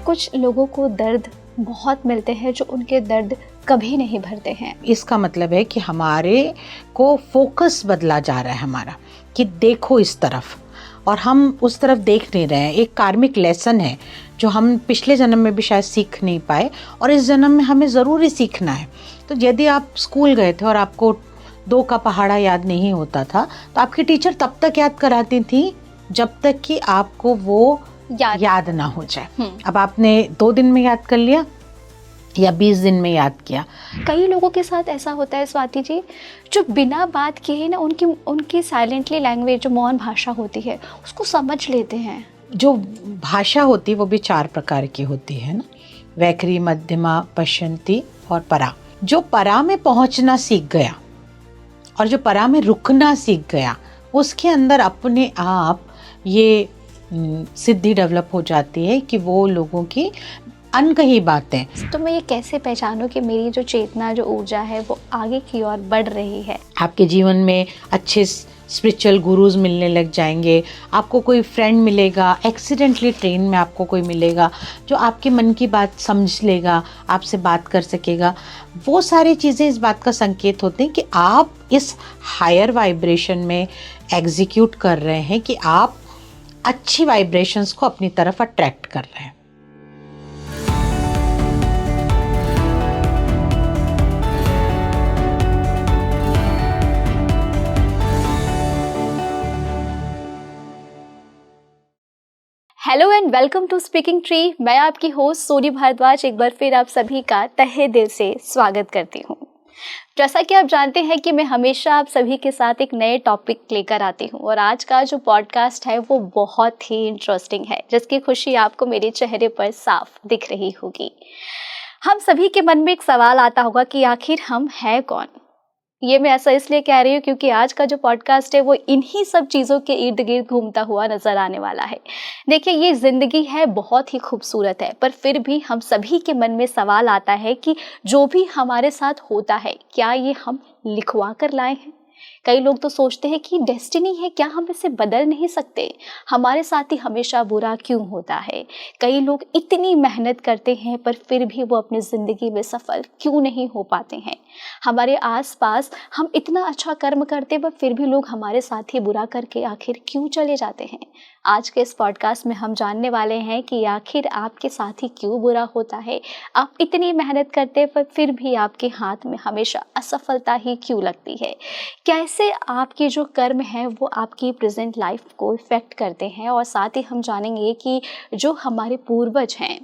कुछ लोगों को दर्द बहुत मिलते हैं जो उनके दर्द कभी नहीं भरते हैं। इसका मतलब है कि हमारे को फोकस बदला जा रहा है हमारा, कि देखो इस तरफ, और हम उस तरफ देख नहीं रहे हैं। एक कार्मिक लेसन है जो हम पिछले जन्म में भी शायद सीख नहीं पाए, और इस जन्म में हमें ज़रूरी सीखना है। तो यदि आप स्कूल गए थे और आपको 2 का पहाड़ा याद नहीं होता था, तो आपकी टीचर तब तक याद कराती थी जब तक कि आपको वो याद ना हो जाए। अब आपने 2 दिन में याद कर लिया या 20 दिन में याद किया। कई लोगों के साथ ऐसा होता है स्वाति जी, जो बिना बात किए ना उनकी साइलेंटली लैंग्वेज, जो मौन भाषा होती है, उसको समझ लेते हैं। जो भाषा होती है वो भी 4 प्रकार की होती है ना, वैखरी, मध्यमा, पश्यंती और परा। जो परा में पहुंचना सीख गया और जो परा में रुकना सीख गया, उसके अंदर अपने आप ये सिद्धि डेवलप हो जाती है कि वो लोगों की अनकही बातें। तो मैं ये कैसे पहचानूं कि मेरी जो चेतना, जो ऊर्जा है, वो आगे की ओर बढ़ रही है? आपके जीवन में अच्छे स्पिरिचुअल गुरुज मिलने लग जाएंगे, आपको कोई फ्रेंड मिलेगा, एक्सीडेंटली ट्रेन में आपको कोई मिलेगा जो आपके मन की बात समझ लेगा, आपसे बात कर सकेगा। वो सारी चीज़ें इस बात का संकेत होते हैं कि आप इस हायर वाइब्रेशन में एग्जीक्यूट कर रहे हैं, कि आप अच्छी वाइब्रेशंस को अपनी तरफ अट्रैक्ट कर रहे हैं। Hello and welcome to speaking tree. मैं आपकी होस्ट सोनी भारद्वाज एक बार फिर आप सभी का तहे दिल से स्वागत करती हूँ। जैसा कि आप जानते हैं कि मैं हमेशा आप सभी के साथ एक नए टॉपिक लेकर आती हूँ, और आज का जो पॉडकास्ट है वो बहुत ही इंटरेस्टिंग है, जिसकी खुशी आपको मेरे चेहरे पर साफ दिख रही होगी। हम सभी के मन में एक सवाल आता होगा कि आखिर हम हैं कौन। ये मैं ऐसा इसलिए कह रही हूँ क्योंकि आज का जो पॉडकास्ट है वो इन्हीं सब चीज़ों के इर्द गिर्द घूमता हुआ नजर आने वाला है। देखिए, ये जिंदगी है बहुत ही खूबसूरत है, पर फिर भी हम सभी के मन में सवाल आता है कि जो भी हमारे साथ होता है, क्या ये हम लिखवा कर लाए हैं? कई लोग तो सोचते हैं कि डेस्टिनी है, क्या हम इसे बदल नहीं सकते? हमारे साथ ही हमेशा बुरा क्यों होता है? कई लोग इतनी मेहनत करते हैं पर फिर भी वो अपनी ज़िंदगी में सफल क्यों नहीं हो पाते हैं? हमारे आसपास हम इतना अच्छा कर्म करते पर फिर भी लोग हमारे साथ ही बुरा करके आखिर क्यों चले जाते हैं? आज के इस पॉडकास्ट में हम जानने वाले हैं कि आखिर आपके साथ ही क्यों बुरा होता है। आप इतनी मेहनत करते पर फिर भी आपके हाथ में हमेशा असफलता ही क्यों लगती है? कैसे आपके जो कर्म हैं वो आपकी प्रेजेंट लाइफ को इफ़ेक्ट करते हैं, और साथ ही हम जानेंगे कि जो हमारे पूर्वज हैं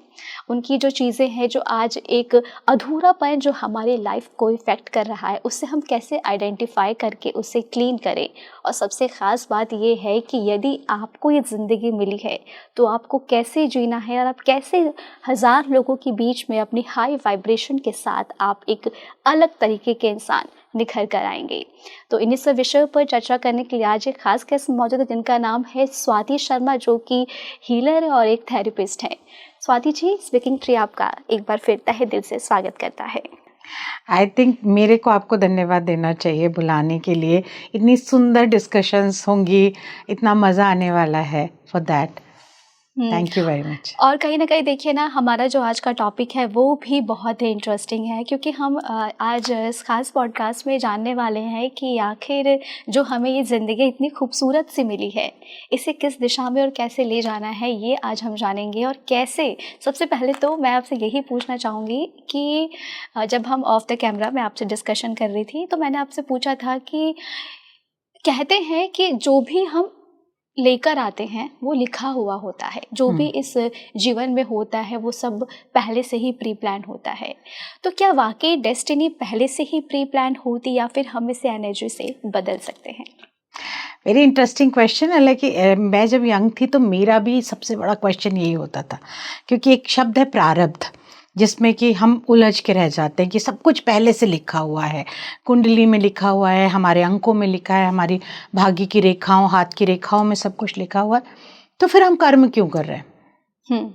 उनकी जो चीज़ें हैं, जो आज एक अधूरापन जो हमारी लाइफ को इफ़ेक्ट कर रहा है, उससे हम कैसे आइडेंटिफाई करके उसे क्लीन करें। और सबसे ख़ास बात ये है कि यदि आपको ये ज़िंदगी मिली है तो आपको कैसे जीना है, और आप कैसे 1000 लोगों के बीच में अपनी हाई वाइब्रेशन के साथ आप एक अलग तरीके के इंसान निखर कर आएंगे। तो इन्हीं सब विषयों पर चर्चा करने के लिए आज एक खास गेस्ट मौजूद है, जिनका नाम है स्वाति शर्मा, जो कि हीलर और एक थेरेपिस्ट है। स्वाति जी, स्पीकिंग ट्री आपका एक बार फिर तहे दिल से स्वागत करता है। आई थिंक मेरे को आपको धन्यवाद देना चाहिए बुलाने के लिए। इतनी सुंदर डिस्कशंस होंगी, इतना मज़ा आने वाला है। For that thank you very much. और कहीं ना कहीं देखिए ना, हमारा जो आज का टॉपिक है वो भी बहुत ही इंटरेस्टिंग है, क्योंकि हम आज इस खास पॉडकास्ट में जानने वाले हैं कि आखिर जो हमें ये ज़िंदगी इतनी खूबसूरत सी मिली है, इसे किस दिशा में और कैसे ले जाना है, ये आज हम जानेंगे। और कैसे, सबसे पहले तो मैं आपसे यही पूछना चाहूँगी कि जब हम ऑफ द कैमरा में आपसे डिस्कशन कर रही थी तो मैंने आपसे पूछा था कि कहते हैं कि जो भी हम लेकर आते हैं वो लिखा हुआ होता है, जो भी इस जीवन में होता है वो सब पहले से ही प्री प्लान होता है। तो क्या वाकई डेस्टिनी पहले से ही प्री प्लान होती, या फिर हम इसे एनर्जी से बदल सकते हैं? Very interesting question. हालांकि मैं जब यंग थी तो मेरा भी सबसे बड़ा क्वेश्चन यही होता था, क्योंकि एक शब्द है प्रारब्ध, जिसमें कि हम उलझ के रह जाते हैं कि सब कुछ पहले से लिखा हुआ है, कुंडली में लिखा हुआ है, हमारे अंकों में लिखा है, हमारी भाग्य की रेखाओं, हाथ की रेखाओं में सब कुछ लिखा हुआ है। तो फिर हम कर्म क्यों कर रहे हैं?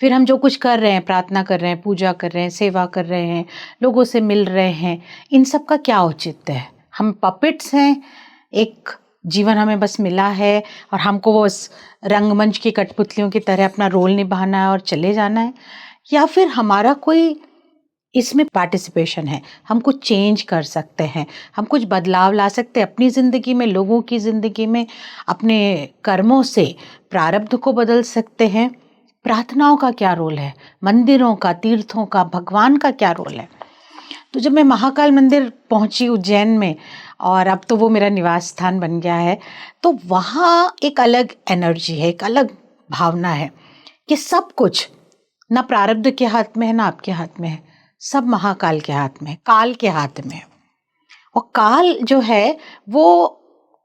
फिर हम जो कुछ कर रहे हैं, प्रार्थना कर रहे हैं, पूजा कर रहे हैं, सेवा कर रहे हैं, लोगों से मिल रहे हैं, इन सब का क्या औचित्य है? हम पपेट्स हैं एक जीवन हमें बस मिला है और हमको वो उस रंगमंच की कठपुतलियों की तरह अपना रोल निभाना है और चले जाना है, या फिर हमारा कोई इसमें पार्टिसिपेशन है, हम कुछ चेंज कर सकते हैं, हम कुछ बदलाव ला सकते हैं अपनी ज़िंदगी में, लोगों की ज़िंदगी में, अपने कर्मों से प्रारब्ध को बदल सकते हैं। प्रार्थनाओं का क्या रोल है, मंदिरों का, तीर्थों का, भगवान का क्या रोल है। तो जब मैं महाकाल मंदिर पहुंची उज्जैन में, और अब तो वो मेरा निवास स्थान बन गया है, तो वहाँ एक अलग एनर्जी है, एक अलग भावना है कि सब कुछ ना प्रारब्ध के हाथ में है ना आपके हाथ में है, सब महाकाल के हाथ में है, काल के हाथ में है। और काल जो है वो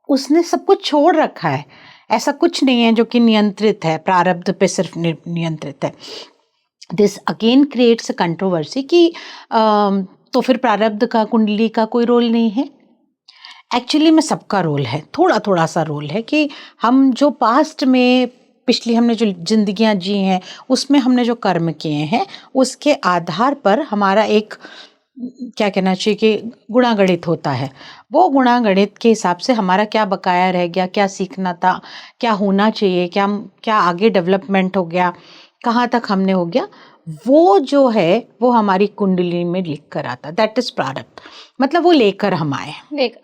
उसने सब कुछ छोड़ रखा है, ऐसा कुछ नहीं है जो कि नियंत्रित है, प्रारब्ध पे सिर्फ नियंत्रित है। This again creates a controversy कि तो फिर प्रारब्ध का, कुंडली का कोई रोल नहीं है। एक्चुअली में सबका रोल है, थोड़ा थोड़ा सा रोल है कि हम जो पास्ट में पिछली हमने जो जिंदगियां जी हैं उसमें हमने जो कर्म किए हैं उसके आधार पर हमारा एक क्या कहना चाहिए कि गुणागणित होता है। वो गुणागणित के हिसाब से हमारा क्या बकाया रह गया, क्या सीखना था, क्या होना चाहिए, क्या क्या आगे डेवलपमेंट हो गया, कहाँ तक हमने हो गया, वो जो है वो हमारी कुंडली में लिख कर आता। दैट इज प्रारब्ध, मतलब वो लेकर हम आए,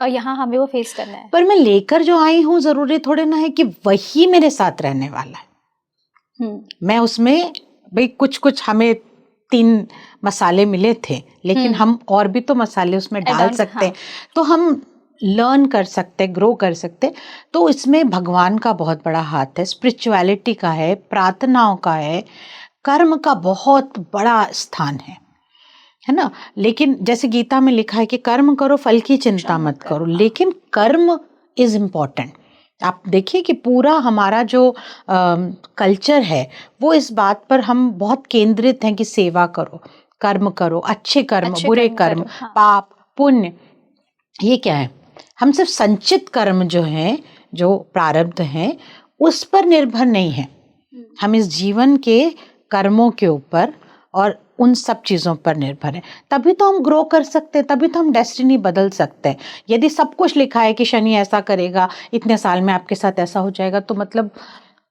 और यहाँ हमें वो फेस करना है। पर मैं लेकर जो आई हूँ जरूरी थोड़े ना है कि वही मेरे साथ रहने वाला है। मैं उसमें भाई कुछ कुछ हमें 3 मसाले मिले थे, लेकिन हम और भी तो मसाले उसमें डाल सकते हैं। तो हम लर्न कर सकते, ग्रो कर सकते। तो इसमें भगवान का बहुत बड़ा हाथ है, स्पिरिचुअलिटी का है, प्रार्थनाओं का है, कर्म का बहुत बड़ा स्थान है ना। लेकिन जैसे गीता में लिखा है कि कर्म करो, फल की चिंता मत करो, लेकिन कर्म इज इम्पॉर्टेंट। आप देखिए कि पूरा हमारा जो कल्चर है वो इस बात पर हम बहुत केंद्रित हैं कि सेवा करो, कर्म करो, अच्छे कर्म, बुरे कर्म, पाप पुण्य, ये क्या है, हम सिर्फ संचित कर्म जो हैं, जो प्रारब्ध हैं, उस पर निर्भर नहीं है। हम इस जीवन के कर्मों के ऊपर और उन सब चीज़ों पर निर्भर है। तभी तो हम ग्रो कर सकते हैं, तभी तो हम डेस्टिनी बदल सकते हैं। यदि सब कुछ लिखा है कि शनि ऐसा करेगा, इतने साल में आपके साथ ऐसा हो जाएगा, तो मतलब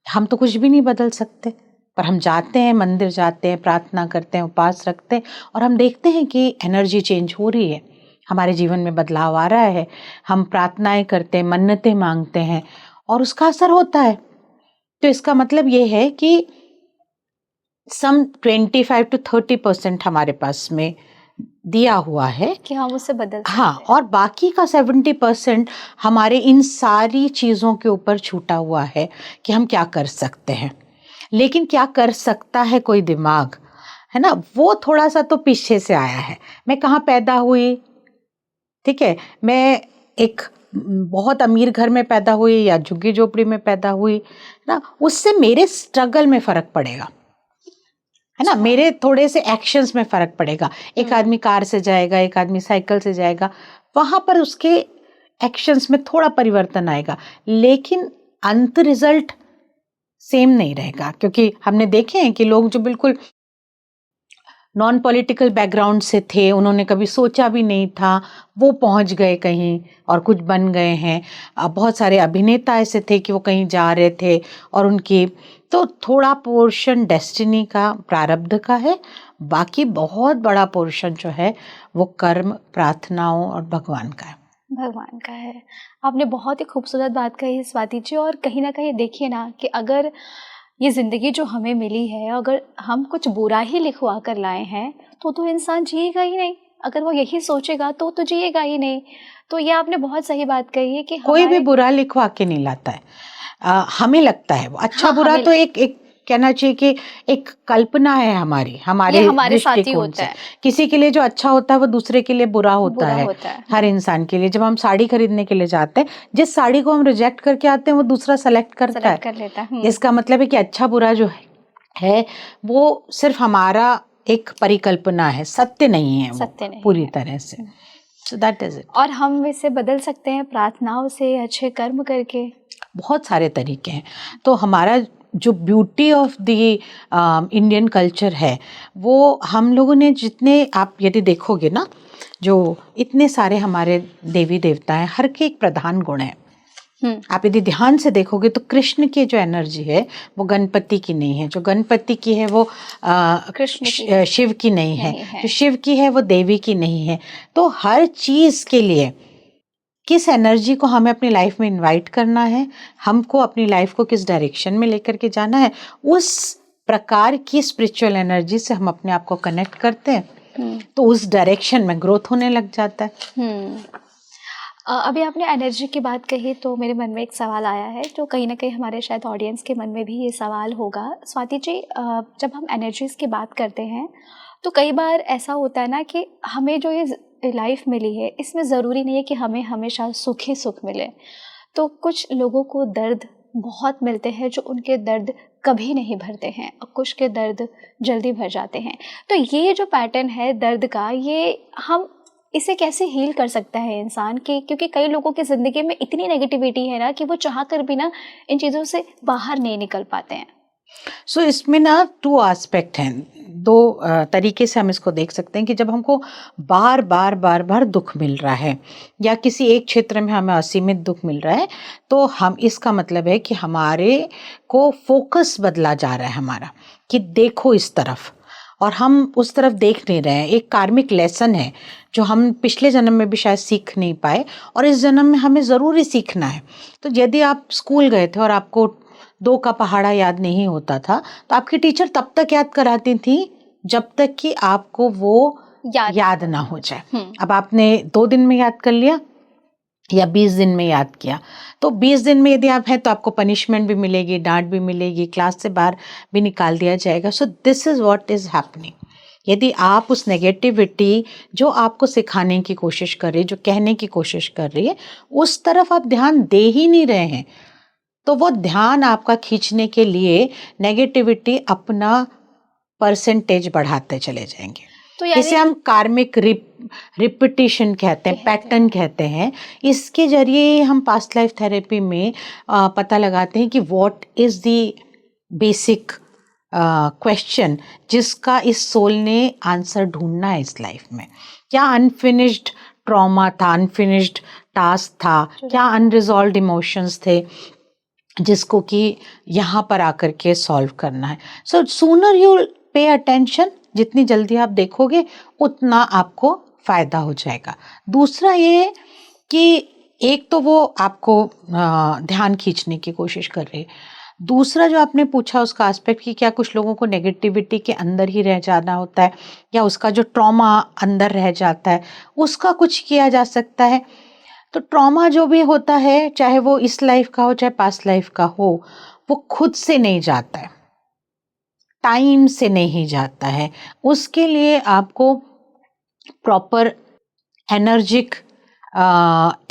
हम तो कुछ भी नहीं बदल सकते। पर हम जाते हैं, मंदिर जाते हैं, प्रार्थना करते हैं, उपवास रखते हैं, और हम देखते हैं कि एनर्जी चेंज हो रही है, हमारे जीवन में बदलाव आ रहा है। हम प्रार्थनाएं करते हैं, मन्नतें मांगते हैं, और उसका असर होता है। तो इसका मतलब ये है कि सम 25 to 30% हमारे पास में दिया हुआ है कि हम उससे बदल सकते हैं। हाँ, और बाकी का 70% हमारे इन सारी चीज़ों के ऊपर छूटा हुआ है कि हम क्या कर सकते हैं। लेकिन क्या कर सकता है कोई दिमाग, है ना, वो थोड़ा सा तो पीछे से आया है। मैं कहाँ पैदा हुई, ठीक है, मैं एक बहुत अमीर घर में पैदा हुई या झुग्गी झोपड़ी में पैदा हुई ना, उससे मेरे स्ट्रगल में फ़र्क पड़ेगा, है ना, मेरे थोड़े से एक्शंस में फ़र्क पड़ेगा। एक आदमी कार से जाएगा, एक आदमी साइकिल से जाएगा, वहाँ पर उसके एक्शंस में थोड़ा परिवर्तन आएगा, लेकिन अंत रिजल्ट सेम नहीं रहेगा। क्योंकि हमने देखे हैं कि लोग जो बिल्कुल नॉन पॉलिटिकल बैकग्राउंड से थे, उन्होंने कभी सोचा भी नहीं था, वो पहुंच गए कहीं और कुछ बन गए हैं। बहुत सारे अभिनेता ऐसे थे कि वो कहीं जा रहे थे और उनकी, तो थोड़ा पोर्शन डेस्टिनी का, प्रारब्ध का है, बाकी बहुत बड़ा पोर्शन जो है वो कर्म, प्रार्थनाओं और भगवान का है। भगवान का है। आपने बहुत ही खूबसूरत बात कही स्वाति जी। और कहीं ना कहीं देखिए ना कि अगर ये ज़िंदगी जो हमें मिली है, अगर हम कुछ बुरा ही लिखवा कर लाए हैं तो इंसान जिएगा ही नहीं। अगर वो यही सोचेगा तो जिएगा ही नहीं। तो ये आपने बहुत सही बात कही है कि कोई भी बुरा लिखवा के नहीं लाता है। हमें लगता है वो अच्छा, बुरा तो एक कहना चाहिए कि एक कल्पना है हमारे साथ ही होता है। किसी के लिए जो अच्छा होता है वो दूसरे के लिए बुरा होता है। हर इंसान के लिए, जब हम साड़ी खरीदने के लिए जाते हैं, जिस साड़ी को हम रिजेक्ट करके आते हैं वो दूसरा सेलेक्ट कर लेता है। इसका मतलब है कि अच्छा बुरा जो है वो सिर्फ हमारा एक परिकल्पना है, सत्य नहीं है, सत्य नहीं पूरी तरह से। So that is it. और हम इसे बदल सकते हैं प्रार्थनाओं से, अच्छे कर्म करके। बहुत सारे तरीके हैं। तो हमारा जो beauty of the Indian culture है, वो हम लोगों ने जितने, आप यदि देखोगे ना, जो इतने सारे हमारे देवी देवता हैं, हर के एक प्रधान गुण है। आप यदि ध्यान से देखोगे तो कृष्ण की जो एनर्जी है वो गणपति की नहीं है, जो गणपति की है वो कृष्ण की शिव की नहीं है, नहीं है। जो शिव की है वो देवी की नहीं है। तो हर चीज के लिए किस एनर्जी को हमें अपनी लाइफ में इनवाइट करना है, हमको अपनी लाइफ को किस डायरेक्शन में लेकर के जाना है, उस प्रकार की स्पिरिचुअल एनर्जी से हम अपने आप को कनेक्ट करते हैं तो उस डायरेक्शन में ग्रोथ होने लग जाता है। अभी आपने एनर्जी की बात कही तो मेरे मन में एक सवाल आया है जो कहीं ना कहीं हमारे शायद ऑडियंस के मन में भी ये सवाल होगा। स्वाति जी, जब हम एनर्जीज की बात करते हैं तो कई बार ऐसा होता है ना कि हमें जो ये लाइफ मिली है इसमें ज़रूरी नहीं है कि हमें हमेशा सुख ही सुख मिले। तो कुछ लोगों को दर्द बहुत मिलते हैं जो उनके दर्द कभी नहीं भरते हैं और कुछ के दर्द जल्दी भर जाते हैं। तो ये जो पैटर्न है दर्द का, ये हम इसे कैसे हील कर सकता है इंसान की, क्योंकि कई लोगों की ज़िंदगी में इतनी नेगेटिविटी है ना कि वो चाह कर भी ना इन चीज़ों से बाहर नहीं निकल पाते हैं। सो इसमें ना 2 एस्पेक्ट हैं, 2 तरीके से हम इसको देख सकते हैं कि जब हमको बार बार दुख मिल रहा है या किसी एक क्षेत्र में हमें असीमित दुख मिल रहा है तो हम इसका मतलब है कि हमारे को फोकस बदला जा रहा है हमारा, कि देखो इस तरफ, और हम उस तरफ देख नहीं रहे हैं। एक कार्मिक लेसन है जो हम पिछले जन्म में भी शायद सीख नहीं पाए और इस जन्म में हमें ज़रूरी सीखना है। तो यदि आप स्कूल गए थे और आपको 2 का पहाड़ा याद नहीं होता था तो आपकी टीचर तब तक याद कराती थी जब तक कि आपको वो याद ना हो जाए। अब आपने 2 दिन में याद कर लिया या 20 दिन में याद किया, तो 20 दिन में यदि आप हैं तो आपको पनिशमेंट भी मिलेगी, डांट भी मिलेगी, क्लास से बाहर भी निकाल दिया जाएगा। So this is what is happening. यदि आप उस नेगेटिविटी जो आपको सिखाने की कोशिश कर रही है, जो कहने की कोशिश कर रही है, उस तरफ आप ध्यान दे ही नहीं रहे हैं, तो वो ध्यान आपका खींचने के लिए नेगेटिविटी अपना परसेंटेज बढ़ाते चले जाएंगे। तो इसे हम कार्मिक रिपीटिशन कहते हैं, पैटर्न कहते हैं। इसके जरिए हम पास्ट लाइफ थेरेपी में पता लगाते हैं कि what is the basic question जिसका इस सोल ने आंसर ढूंढना है इस लाइफ में। क्या अनफिनिश्ड ट्रॉमा था, अनफिनिश्ड टास्क था, क्या अनरिजॉल्व्ड इमोशंस थे जिसको कि यहाँ पर आकर के सॉल्व करना है। सो सूनर यू पे अटेंशन, जितनी जल्दी आप देखोगे उतना आपको फ़ायदा हो जाएगा। दूसरा ये कि एक तो वो आपको ध्यान खींचने की कोशिश कर रही है, दूसरा जो आपने पूछा उसका एस्पेक्ट कि क्या कुछ लोगों को नेगेटिविटी के अंदर ही रह जाना होता है या उसका जो ट्रॉमा अंदर रह जाता है उसका कुछ किया जा सकता है। तो ट्रॉमा जो भी होता है, चाहे वो इस लाइफ का हो चाहे पास्ट लाइफ का हो, वो खुद से नहीं जाता है, टाइम से नहीं जाता है। उसके लिए आपको प्रॉपर एनर्जिक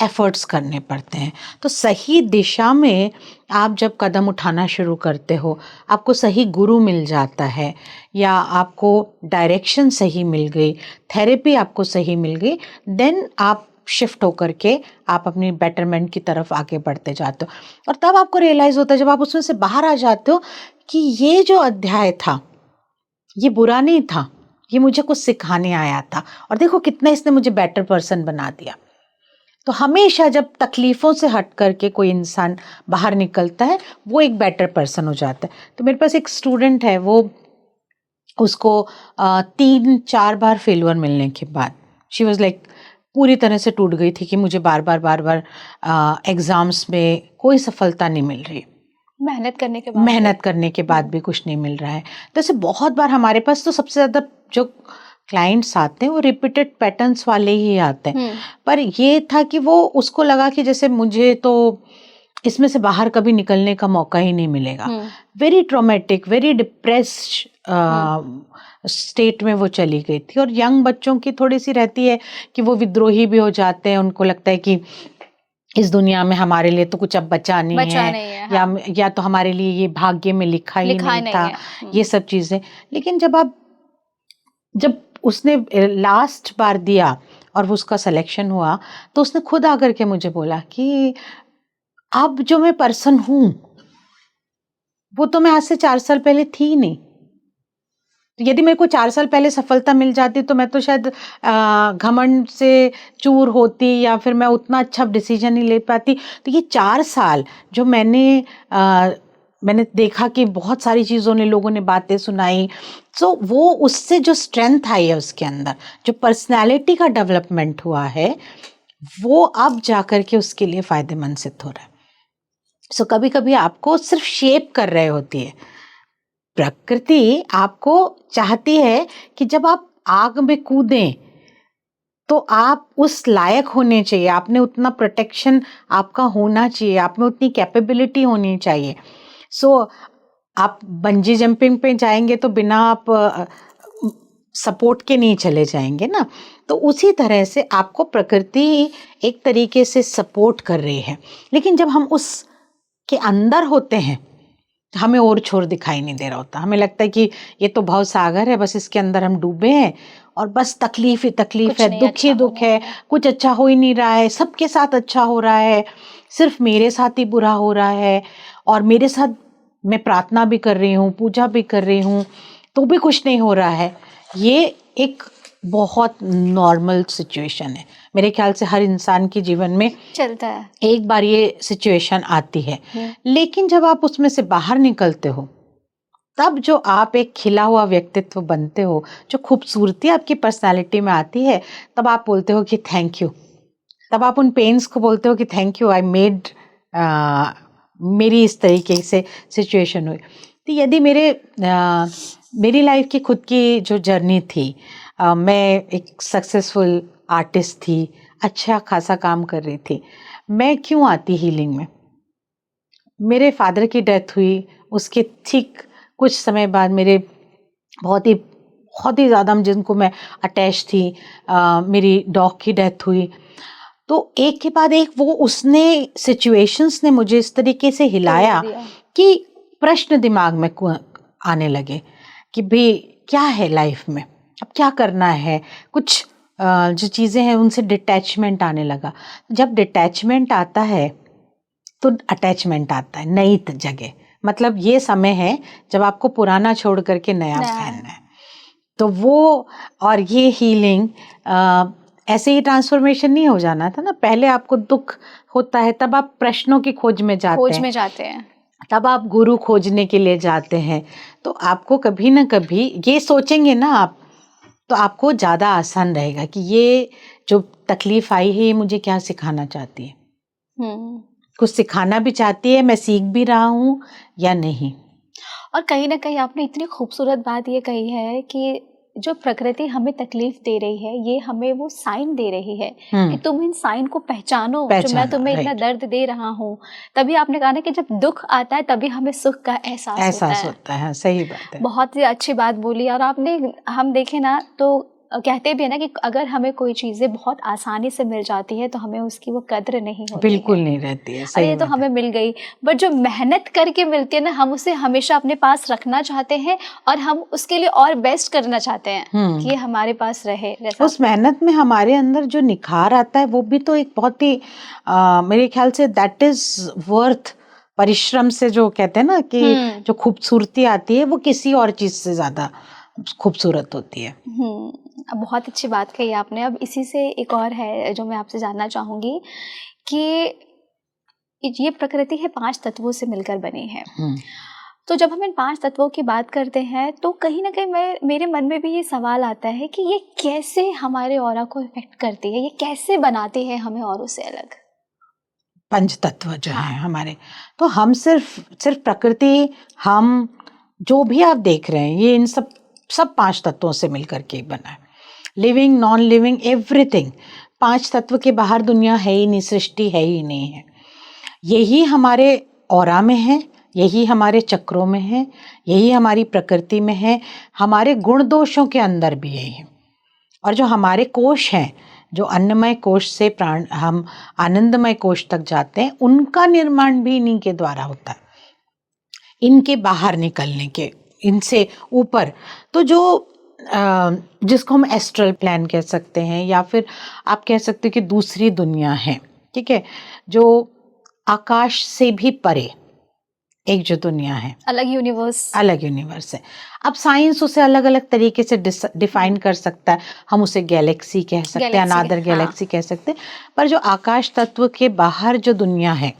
एफर्ट्स करने पड़ते हैं। तो सही दिशा में आप जब कदम उठाना शुरू करते हो, आपको सही गुरु मिल जाता है या आपको डायरेक्शन सही मिल गई, थेरेपी आपको सही मिल गई, देन आप शिफ्ट होकर के आप अपनी बेटरमेंट की तरफ आगे बढ़ते जाते हो। और तब आपको रियलाइज़ होता है जब आप उसमें से बाहर आ जाते हो कि ये जो अध्याय था ये बुरा नहीं था, ये मुझे कुछ सिखाने आया था और देखो कितना इसने मुझे बेटर पर्सन बना दिया। तो हमेशा जब तकलीफ़ों से हट करके कोई इंसान बाहर निकलता है वो एक बेटर पर्सन हो जाता है। तो मेरे पास एक स्टूडेंट है, वो उसको 3-4 बार फेलियर मिलने के बाद शी वाज लाइक पूरी तरह से टूट गई थी कि मुझे बार बार एग्ज़ाम्स में कोई सफलता नहीं मिल रही, मेहनत करने के बाद भी कुछ नहीं मिल रहा है। तो ऐसे बहुत बार हमारे पास तो सबसे ज़्यादा जो क्लाइंट्स आते हैं वो रिपीटेड पैटर्न्स वाले ही आते हैं। पर ये था कि वो उसको लगा कि जैसे मुझे तो इसमें से बाहर कभी निकलने का मौका ही नहीं मिलेगा। Very traumatic, very depressed state में वो चली गई थी। और यंग बच्चों की थोड़ी सी रहती है कि वो विद्रोही भी हो जाते हैं, उनको लगता है कि इस दुनिया में हमारे लिए तो कुछ अब बचा नहीं है, हाँ। या तो हमारे लिए ये भाग्य में लिखा ही नहीं था, ये सब चीज़ें। लेकिन जब उसने लास्ट बार दिया और उसका सिलेक्शन हुआ तो उसने खुद आकर के मुझे बोला कि अब जो मैं पर्सन हूँ वो तो मैं आज से 4 साल पहले थी नहीं। तो यदि मेरे को 4 साल पहले सफलता मिल जाती तो मैं तो शायद घमंड से चूर होती, या फिर मैं उतना अच्छा डिसीजन नहीं ले पाती। तो ये 4 साल जो मैंने देखा कि बहुत सारी चीज़ों ने, लोगों ने बातें सुनाई, तो वो उससे जो स्ट्रेंथ आई है उसके अंदर, जो पर्सनैलिटी का डेवलपमेंट हुआ है, वो अब जाकर के उसके लिए फ़ायदेमंद सिद्ध हो रहा है। सो कभी कभी आपको सिर्फ शेप कर रहे होती है प्रकृति, आपको चाहती है कि जब आप आग में कूदें तो आप उस लायक होने चाहिए, आपने उतना प्रोटेक्शन आपका होना चाहिए, आप में उतनी कैपेबिलिटी होनी चाहिए। सो आप बंजी जंपिंग पे जाएंगे तो बिना आप सपोर्ट के नहीं चले जाएंगे ना। तो उसी तरह से आपको प्रकृति एक तरीके से सपोर्ट कर रही है, लेकिन जब हम उसके अंदर होते हैं हमें और छोर दिखाई नहीं दे रहा होता। हमें लगता है कि ये तो भव सागर है, बस इसके अंदर हम डूबे हैं और बस तकलीफ ही तकलीफ है, दुख ही दुख है, कुछ अच्छा हो ही नहीं रहा है, सबके साथ अच्छा हो रहा है, सिर्फ मेरे साथ ही बुरा हो रहा है, और मेरे साथ मैं प्रार्थना भी कर रही हूँ, पूजा भी कर रही हूँ, तो भी कुछ नहीं हो रहा है। ये एक बहुत नॉर्मल सिचुएशन है, मेरे ख्याल से हर इंसान के जीवन में चलता है, एक बार ये सिचुएशन आती है। लेकिन जब आप उसमें से बाहर निकलते हो, तब जो आप एक खिला हुआ व्यक्तित्व बनते हो, जो खूबसूरती आपकी पर्सनालिटी में आती है, तब आप बोलते हो कि थैंक यू। तब आप उन पेन्स को बोलते हो कि थैंक यू, आई मेड, मेरी इस तरीके से सिचुएशन हुई। तो यदि मेरी लाइफ की खुद की जो जर्नी थी, मैं एक सक्सेसफुल आर्टिस्ट थी, अच्छा खासा काम कर रही थी, मैं क्यों आती हीलिंग में? मेरे फादर की डेथ हुई, उसके ठीक कुछ समय बाद मेरे बहुत ही ज़्यादा जिनको मैं अटैच थी, मेरी डॉग की डेथ हुई। तो एक के बाद एक वो उसने सिचुएशंस ने मुझे इस तरीके से हिलाया कि प्रश्न दिमाग में आने लगे कि भाई क्या है लाइफ में, अब क्या करना है। कुछ जो चीज़ें हैं उनसे डिटैचमेंट आने लगा। जब डिटैचमेंट आता है तो अटैचमेंट आता है नई जगह। मतलब ये समय है जब आपको पुराना छोड़ करके नया पहनना है। तो वो और ये हीलिंग ऐसे ही ट्रांसफॉर्मेशन नहीं हो जाना था ना। पहले आपको दुख होता है तब आप प्रश्नों की खोज में जाते हैं, तब आप गुरु खोजने के लिए जाते हैं। तो आपको कभी ना कभी ये सोचेंगे ना आप, तो आपको ज़्यादा आसान रहेगा कि ये जो तकलीफ आई है ये मुझे क्या सिखाना चाहती है। कुछ सिखाना भी चाहती है, मैं सीख भी रहा हूँ या नहीं। और कहीं ना कहीं आपने इतनी खूबसूरत बात ये कही है कि जो प्रकृति हमें तकलीफ दे रही है, ये हमें वो साइन दे रही है कि तुम इन साइन को पहचानो जो मैं तुम्हें इतना दर्द दे रहा हूँ। तभी आपने कहा ना कि जब दुख आता है तभी हमें सुख का एहसास होता है। सही बात है, बहुत ही अच्छी बात बोली। और आपने, हम देखें ना तो कहते भी है ना कि अगर हमें कोई चीज़ें बहुत आसानी से मिल जाती है तो हमें उसकी वो कद्र नहीं होती, बिल्कुल नहीं रहती है। अरे ये तो हमें मिल गई, बट जो मेहनत करके मिलती है ना, हम उसे हमेशा अपने पास रखना चाहते हैं और हम उसके लिए और बेस्ट करना चाहते हैं कि ये हमारे पास रहे। उस मेहनत में हमारे अंदर जो निखार आता है वो भी तो एक बहुत ही मेरे ख्याल से दैट इज वर्थ परिश्रम से। जो कहते हैं ना कि जो खूबसूरती आती है वो किसी और चीज से ज्यादा खूबसूरत होती है। अब बहुत अच्छी बात कही आपने। अब इसी से एक और है जो मैं आपसे जानना चाहूँगी कि ये प्रकृति है 5 तत्वों से मिलकर बनी है। तो जब हम इन 5 तत्वों की बात करते हैं तो कहीं ना कहीं मेरे मन में भी ये सवाल आता है कि ये कैसे हमारे ऑरा को इफेक्ट करती है, ये कैसे बनाती है हमें औरों से अलग। 5 तत्व जो हैं हमारे, तो हम सिर्फ प्रकृति, हम जो भी आप देख रहे हैं ये इन सब 5 तत्वों से मिलकर के बना है। Living, non living, everything. 5 तत्व के बाहर दुनिया है ही नहीं, सृष्टि है ही नहीं है। यही हमारे ऑरा में है, यही हमारे चक्रों में है, यही हमारी प्रकृति में है, हमारे गुण दोषों के अंदर भी यही है। और जो हमारे कोश हैं, जो अन्नमय कोश से प्राण हम आनंदमय कोश तक जाते हैं, उनका निर्माण भी इन्हीं के द्वारा होता है। इनके बाहर निकलने के, इनसे ऊपर तो जो जिसको हम एस्ट्रल प्लान कह सकते हैं या फिर आप कह सकते हैं कि दूसरी दुनिया है, ठीक है, जो आकाश से भी परे, एक जो दुनिया है, अलग यूनिवर्स है। अब साइंस उसे अलग अलग तरीके से डिफाइन कर सकता है। हम उसे गैलेक्सी कह सकते हैं, अनादर गैलेक्सी कह सकते हैं। पर जो आकाश तत्व के बाहर जो दुनिया है,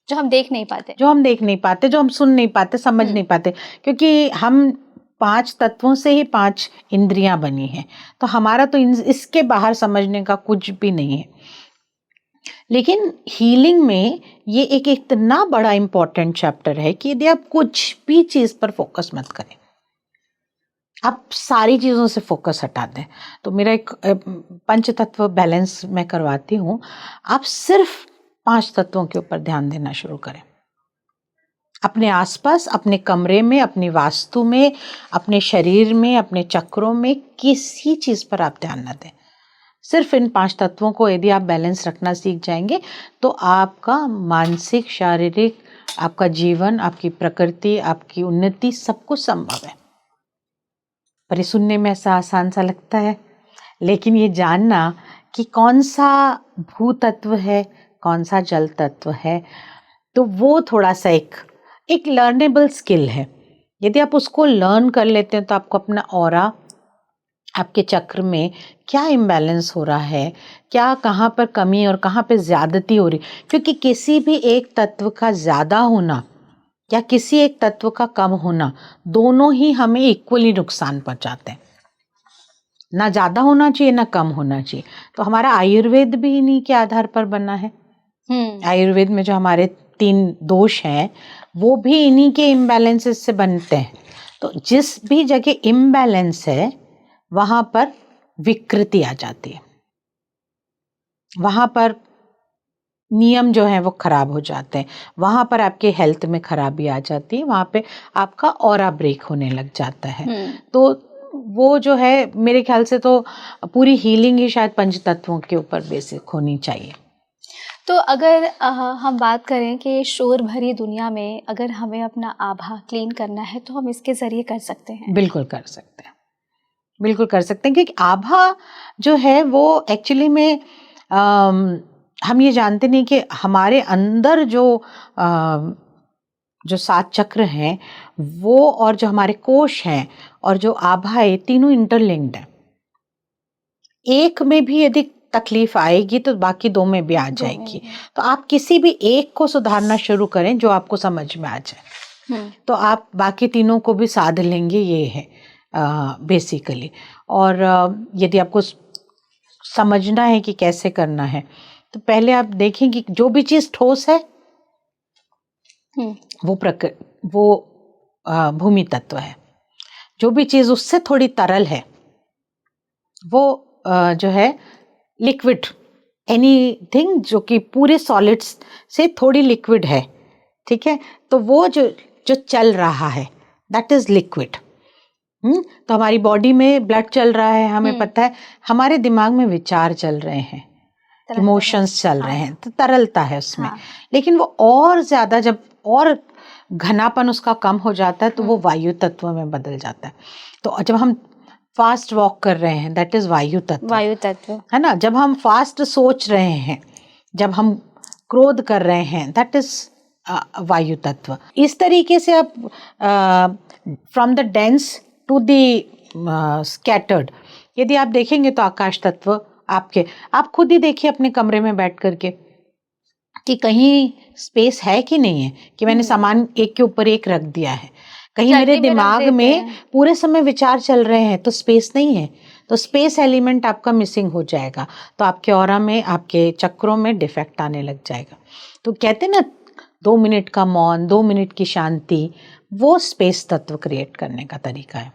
जो हम देख नहीं पाते, जो हम सुन नहीं पाते, समझ नहीं पाते, क्योंकि हम 5 तत्वों से ही 5 इंद्रियां बनी हैं, तो हमारा तो इसके बाहर समझने का कुछ भी नहीं है। लेकिन हीलिंग में ये एक इतना बड़ा इंपॉर्टेंट चैप्टर है कि यदि आप कुछ भी चीज पर फोकस मत करें, आप सारी चीजों से फोकस हटा दें। तो मेरा एक पंच तत्व बैलेंस मैं करवाती हूँ, आप सिर्फ 5 तत्वों के ऊपर ध्यान देना शुरू करें। अपने आसपास, अपने कमरे में, अपनी वास्तु में, अपने शरीर में, अपने चक्रों में, किसी चीज पर आप ध्यान न दें। सिर्फ इन 5 तत्वों को यदि आप बैलेंस रखना सीख जाएंगे तो आपका मानसिक, शारीरिक, आपका जीवन, आपकी प्रकृति, आपकी उन्नति, सब कुछ संभव है। पर ये सुनने में ऐसा आसान सा लगता है, लेकिन ये जानना कि कौन सा भू तत्व है, कौन सा जल तत्व है, तो वो थोड़ा सा एक लर्नेबल स्किल है। यदि आप उसको लर्न कर लेते हैं तो आपको अपना ऑरा, आपके चक्र में क्या इम्बैलेंस हो रहा है, क्या कहाँ पर कमी और कहाँ पे ज़्यादती हो रही, क्योंकि किसी भी एक तत्व का ज़्यादा होना या किसी एक तत्व का कम होना, दोनों ही हमें इक्वली नुकसान पहुंचाते हैं। ना ज़्यादा होना चाहिए, ना कम होना चाहिए। तो हमारा आयुर्वेद भी इन्हीं के आधार पर बना है। आयुर्वेद में जो हमारे 3 दोष हैं वो भी इन्हीं के इम्बैलेंसेस से बनते हैं। तो जिस भी जगह इम्बैलेंस है वहां पर विकृति आ जाती है, वहां पर नियम जो है वो खराब हो जाते हैं, वहां पर आपके हेल्थ में खराबी आ जाती है, वहां पे आपका ऑरा ब्रेक होने लग जाता है। तो वो जो है, मेरे ख्याल से तो पूरी हीलिंग ही शायद पंच तत्वों के ऊपर बेसिक होनी चाहिए। तो अगर हम बात करें कि शोर भरी दुनिया में अगर हमें अपना आभा क्लीन करना है तो हम इसके जरिए कर सकते हैं? बिल्कुल कर सकते हैं, बिल्कुल कर सकते हैं, क्योंकि आभा जो है वो एक्चुअली में हम ये जानते नहीं कि हमारे अंदर जो 7 चक्र हैं वो, और जो हमारे कोश हैं और जो आभा है, तीनों इंटरलिंक्ड है। एक में भी यदि तकलीफ आएगी तो बाकी 2 में भी आ जाएगी। तो आप किसी भी एक को सुधारना शुरू करें जो आपको समझ में आ जाए, तो आप बाकी तीनों को भी साध लेंगे, ये है बेसिकली। और यदि आपको समझना है कि कैसे करना है, तो पहले आप देखें कि जो भी चीज़ ठोस है वो भूमि तत्व है। जो भी चीज़ उससे थोड़ी तरल है वो जो है लिक्विड, एनीथिंग जो कि पूरे सॉलिड्स से थोड़ी लिक्विड है, ठीक है, तो वो जो चल रहा है दैट इज लिक्विड। तो हमारी बॉडी में ब्लड चल रहा है, हमें पता है, हमारे दिमाग में विचार चल रहे हैं, इमोशंस चल रहे हैं, तो तरलता है उसमें। लेकिन वो और ज्यादा, जब और घनापन उसका कम हो जाता है तो वो वायु तत्व में बदल जाता है। तो जब हम फास्ट वॉक कर रहे हैं दैट इज वायु तत्व है ना। जब हम फास्ट सोच रहे हैं, जब हम क्रोध कर रहे हैं दैट इज वायु तत्व। इस तरीके से आप from the dense to the scattered, यदि आप देखेंगे तो आकाश तत्व आप खुद ही देखिए अपने कमरे में बैठ करके कि कहीं स्पेस है कि नहीं है, कि मैंने सामान एक के ऊपर एक रख दिया है, कहीं मेरे दिमाग में पूरे समय विचार चल रहे हैं तो स्पेस नहीं है, तो स्पेस एलिमेंट आपका मिसिंग हो जाएगा, तो आपके ऑरा में, आपके चक्रों में डिफेक्ट आने लग जाएगा। तो कहते ना 2 मिनट का मौन, 2 मिनट की शांति, वो स्पेस तत्व क्रिएट करने का तरीका है।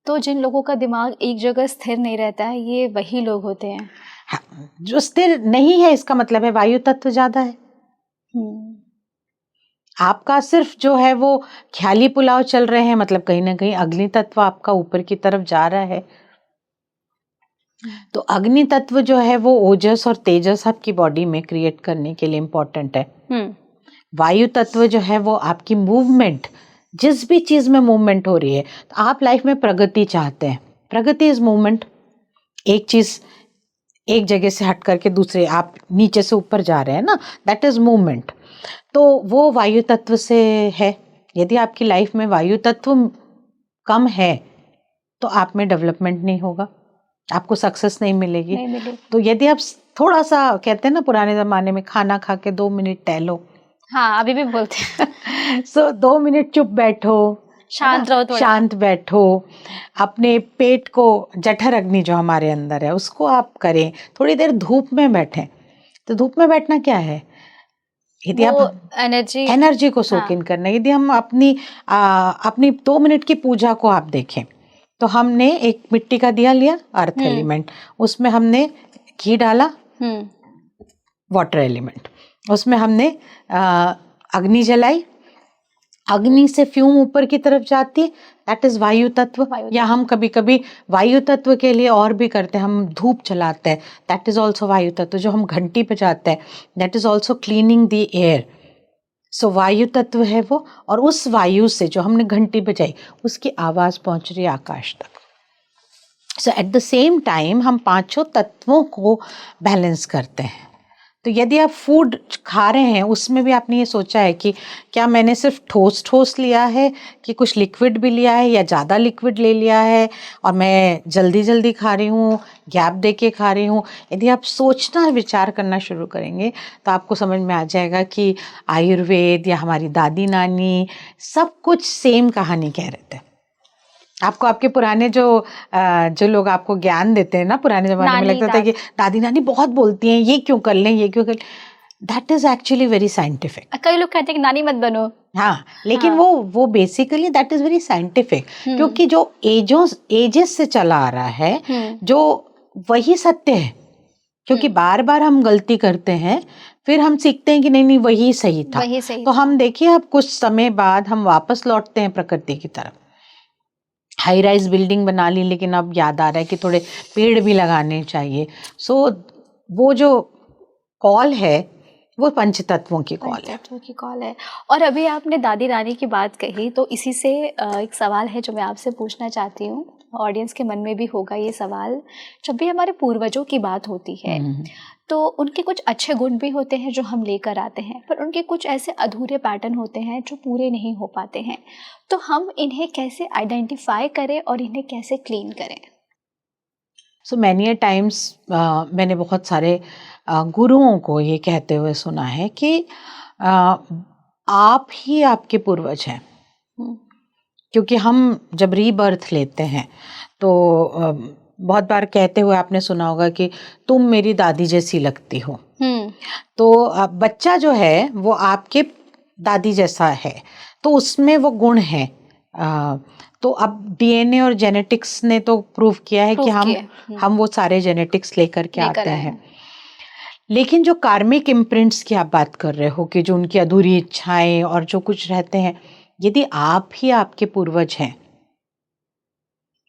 तो जिन लोगों का दिमाग एक जगह स्थिर नहीं रहता है, ये वही लोग होते हैं। हाँ, जो स्थिर नहीं है इसका मतलब है वायु तत्व ज्यादा है। आपका सिर्फ जो है वो ख्याली पुलाव चल रहे हैं, मतलब कहीं ना कहीं अग्नि तत्व आपका ऊपर की तरफ जा रहा है। तो अग्नि तत्व जो है वो ओजस और तेजस आपकी बॉडी में क्रिएट करने के लिए इम्पोर्टेंट है। वायु तत्व जो है वो आपकी मूवमेंट, जिस भी चीज में मूवमेंट हो रही है, तो आप लाइफ में प्रगति चाहते हैं, प्रगति इज मूवमेंट। एक चीज एक जगह से हट करके दूसरे, आप नीचे से ऊपर जा रहे हैं ना, दैट इज मूवमेंट। तो वो वायु तत्व से है। यदि आपकी लाइफ में वायु तत्व कम है तो आप में डेवलपमेंट नहीं होगा, आपको सक्सेस नहीं मिलेगी। तो यदि आप थोड़ा सा, कहते हैं ना पुराने ज़माने में, खाना खा के 2 मिनट टहलो, हाँ अभी भी बोलते हैं सो 2 मिनट चुप बैठो, शांत रहो, थोड़ा शांत बैठो, अपने पेट को, जठर अग्नि जो हमारे अंदर है उसको आप करें, थोड़ी देर धूप में बैठें। तो धूप में बैठना क्या है, यदि आप एनर्जी को सोक इन करना। यदि हम अपनी 2 मिनट की पूजा को आप देखें तो हमने एक मिट्टी का दिया लिया, अर्थ एलिमेंट, उसमें हमने घी डाला, वाटर एलिमेंट, उसमें हमने अग्नि जलाई, अग्नि से फ्यूम ऊपर की तरफ जाती है, दैट इज वायु तत्व। या हम कभी कभी वायु तत्व के लिए और भी करते हैं, हम धूप जलाते हैं, दैट इज ऑल्सो वायु तत्व। जो हम घंटी पे जाते हैं, that is also cleaning the air. So वायु तत्व है वो, और उस वायु से जो हमने घंटी बजाई उसकी आवाज़ पहुंच रही है आकाश तक। सो एट द सेम टाइम हम पांचों तत्वों को बैलेंस करते हैं। तो यदि आप फूड खा रहे हैं उसमें भी आपने ये सोचा है कि क्या मैंने सिर्फ ठोस लिया है कि कुछ लिक्विड भी लिया है, या ज़्यादा लिक्विड ले लिया है और मैं जल्दी जल्दी खा रही हूँ, गैप दे के खा रही हूँ। यदि आप सोचना, विचार करना शुरू करेंगे तो आपको समझ में आ जाएगा कि आयुर्वेद या हमारी दादी नानी सब कुछ सेम कहानी कह रहे थे। आपको आपके पुराने जो लोग आपको ज्ञान देते हैं ना, पुराने ज़माने में लगता था कि दादी नानी बहुत बोलती हैं, ये क्यों कर लें, ये क्यों कर लें। That is actually very scientific. कई लोग कहते हैं कि नानी मत बनो, हाँ, लेकिन वो basically that is very scientific, क्योंकि जो एजेस से चला आ रहा है, जो वही सत्य है। क्योंकि बार बार हम गलती करते हैं, फिर हम सीखते हैं कि नहीं वही सही था, तो हम देखिए अब कुछ समय बाद हम वापस लौटते हैं प्रकृति की तरफ। हाई राइज बिल्डिंग बना ली, लेकिन अब याद आ रहा है कि थोड़े पेड़ भी लगाने चाहिए। सो वो जो कॉल है वो पंचतत्वों की कॉल है। और अभी आपने दादी नानी की बात कही, तो इसी से एक सवाल है जो मैं आपसे पूछना चाहती हूँ, ऑडियंस के मन में भी होगा ये सवाल। जब भी हमारे पूर्वजों की बात होती है तो उनके कुछ अच्छे गुण भी होते हैं जो हम लेकर आते हैं, पर उनके कुछ ऐसे अधूरे पैटर्न होते हैं जो पूरे नहीं हो पाते हैं। तो हम इन्हें कैसे आइडेंटिफाई करें और इन्हें कैसे क्लीन करें? सो मैनी टाइम्स मैंने बहुत सारे गुरुओं को ये कहते हुए सुना है कि आप ही आपके पूर्वज हैं। क्योंकि हम जब रीबर्थ लेते हैं तो बहुत बार कहते हुए आपने सुना होगा कि तुम मेरी दादी जैसी लगती हो। तो बच्चा जो है वो आपके दादी जैसा है, तो उसमें वो गुण है। तो अब डीएनए और जेनेटिक्स ने तो प्रूव किया है कि हम वो सारे जेनेटिक्स लेकर के आते हैं। लेकिन जो कार्मिक इम्प्रिंट्स की आप बात कर रहे हो कि जो उनकी अधूरी इच्छाएं और जो कुछ रहते हैं, यदि आप ही आपके पूर्वज हैं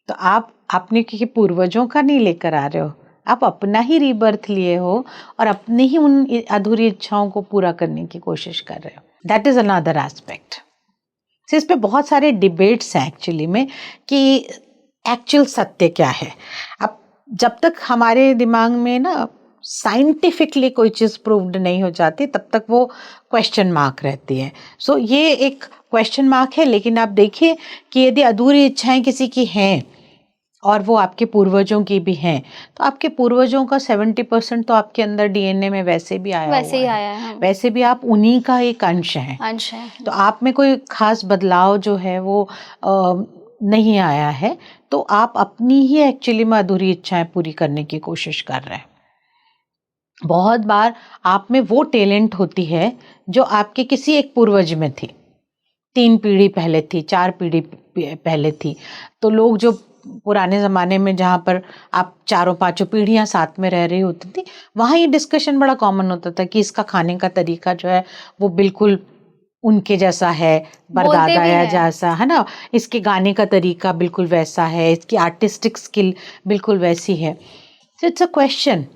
तो आप अपने के पूर्वजों का नहीं लेकर आ रहे हो, आप अपना ही रीबर्थ लिए हो और अपने ही उन अधूरी इच्छाओं को पूरा करने की कोशिश कर रहे हो। That is another aspect. इस पे बहुत सारे डिबेट्स हैं एक्चुअली में कि एक्चुअल सत्य क्या है। अब जब तक हमारे दिमाग में ना साइंटिफिकली कोई चीज़ प्रूव्ड नहीं हो जाती तब तक वो क्वेश्चन मार्क रहती है। सो ये एक क्वेश्चन मार्क है। लेकिन आप देखिए कि यदि अधूरी इच्छाएं किसी की हैं और वो आपके पूर्वजों की भी हैं, तो आपके पूर्वजों का 70% तो आपके अंदर डीएनए में वैसे भी आया है। वैसे भी आप उन्हीं का एक अंश है। तो आप में कोई खास बदलाव जो है वो नहीं आया है, तो आप अपनी ही एक्चुअली में अधूरी इच्छाएं पूरी करने की कोशिश कर रहे हैं। बहुत बार आप में वो टैलेंट होती है जो आपके किसी एक पूर्वज में थी, 3 पीढ़ी पहले थी, 4 पीढ़ी पहले थी। तो लोग जो पुराने ज़माने में जहाँ पर आप 4-5 पीढ़ियाँ साथ में रह रही होती थी, वहाँ ये डिस्कशन बड़ा कॉमन होता था कि इसका खाने का तरीका जो है वो बिल्कुल उनके जैसा है, परदादा या जैसा है ना, इसके गाने का तरीका बिल्कुल वैसा है, इसकी आर्टिस्टिक स्किल बिल्कुल वैसी है। सो इट्स अ क्वेश्चन,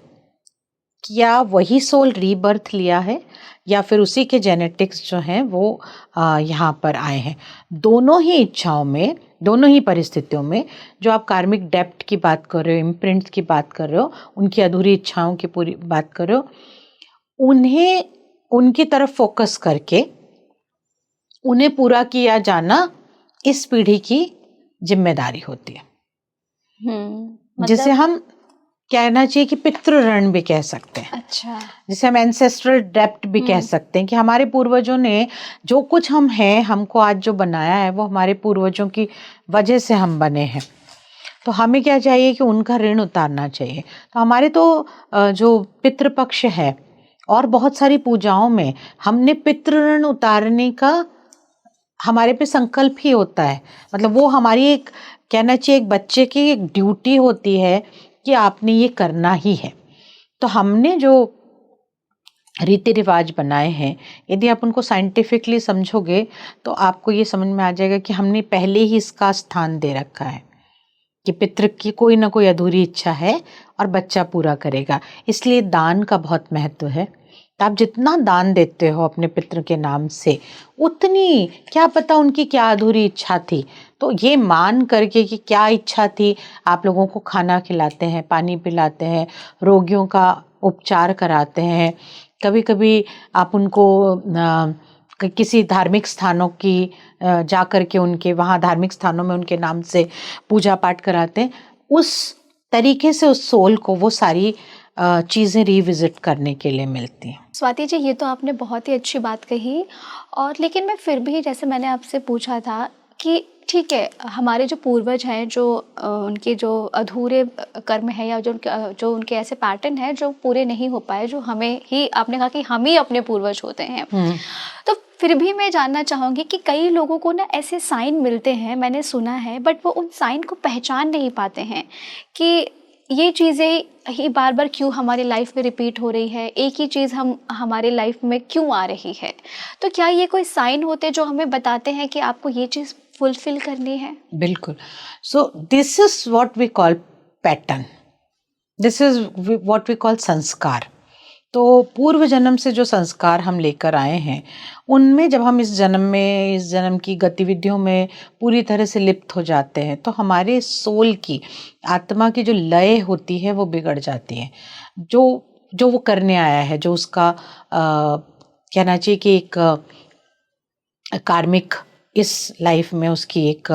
क्या वही सोल रीबर्थ लिया है या फिर उसी के जेनेटिक्स जो हैं वो यहाँ पर आए हैं। दोनों ही इच्छाओं में, दोनों ही परिस्थितियों में जो आप कार्मिक डेप्थ की बात कर रहे हो, इम्प्रिंट्स की बात कर रहे हो, उनकी अधूरी इच्छाओं की पूरी बात कर रहे हो, उन्हें उनकी तरफ फोकस करके उन्हें पूरा किया जाना इस पीढ़ी की जिम्मेदारी होती है, जिसे मतलब हम कहना चाहिए कि पितृ ऋण भी कह सकते हैं, अच्छा। जिसे हम एंसेस्ट्रल डेप्ट भी कह सकते हैं, कि हमारे पूर्वजों ने जो कुछ हम हैं, हमको आज जो बनाया है, वो हमारे पूर्वजों की वजह से हम बने हैं। तो हमें क्या चाहिए कि उनका ऋण उतारना चाहिए। तो हमारे तो जो पितृपक्ष है और बहुत सारी पूजाओं में हमने पितृ ऋण उतारने का हमारे पे संकल्प ही होता है। मतलब वो हमारी एक, कहना चाहिए, एक बच्चे की एक ड्यूटी होती है कि आपने ये करना ही है। तो हमने जो रीति रिवाज बनाए हैं, यदि आप उनको साइंटिफिकली समझोगे तो आपको ये समझ में आ जाएगा कि हमने पहले ही इसका स्थान दे रखा है कि पितृ की कोई ना कोई अधूरी इच्छा है और बच्चा पूरा करेगा। इसलिए दान का बहुत महत्व है। तो आप जितना दान देते हो अपने पितृ के नाम से, उतनी, क्या पता उनकी क्या अधूरी इच्छा थी, तो ये मान करके कि क्या इच्छा थी, आप लोगों को खाना खिलाते हैं, पानी पिलाते हैं, रोगियों का उपचार कराते हैं। कभी कभी आप उनको किसी धार्मिक स्थानों की जा कर के उनके वहाँ धार्मिक स्थानों में उनके नाम से पूजा पाठ कराते हैं। उस तरीके से उस सोल को वो सारी चीज़ें रिविजिट करने के लिए मिलती हैं। स्वाति जी, ये तो आपने बहुत ही अच्छी बात कही। और लेकिन मैं फिर भी, जैसे मैंने आपसे पूछा था कि ठीक है, हमारे जो पूर्वज हैं, जो उनके जो अधूरे कर्म है, या जो उनके ऐसे पैटर्न है जो पूरे नहीं हो पाए, जो हमें ही, आपने कहा कि हम ही अपने पूर्वज होते हैं। तो फिर भी मैं जानना चाहूँगी कि कई लोगों को ना ऐसे साइन मिलते हैं, मैंने सुना है, बट वो उन साइन को पहचान नहीं पाते हैं कि ये चीज़ें ही बार बार क्यों हमारी लाइफ में रिपीट हो रही है, एक ही चीज़ हमारे लाइफ में क्यों आ रही है। तो क्या ये कोई साइन होते जो हमें बताते हैं कि आपको ये चीज़ फुलफिल करनी है? बिल्कुल। So this is what we call pattern, this is what we call sanskar. तो पूर्व जन्म से जो संस्कार हम लेकर आए हैं, उनमें जब हम इस जन्म की गतिविधियों में पूरी तरह से लिप्त हो जाते हैं, तो हमारे सोल की, आत्मा की जो लय होती है वो बिगड़ जाती है। जो वो करने आया है, जो उसका कहना चाहिए कि एक कार्मिक इस लाइफ में उसकी एक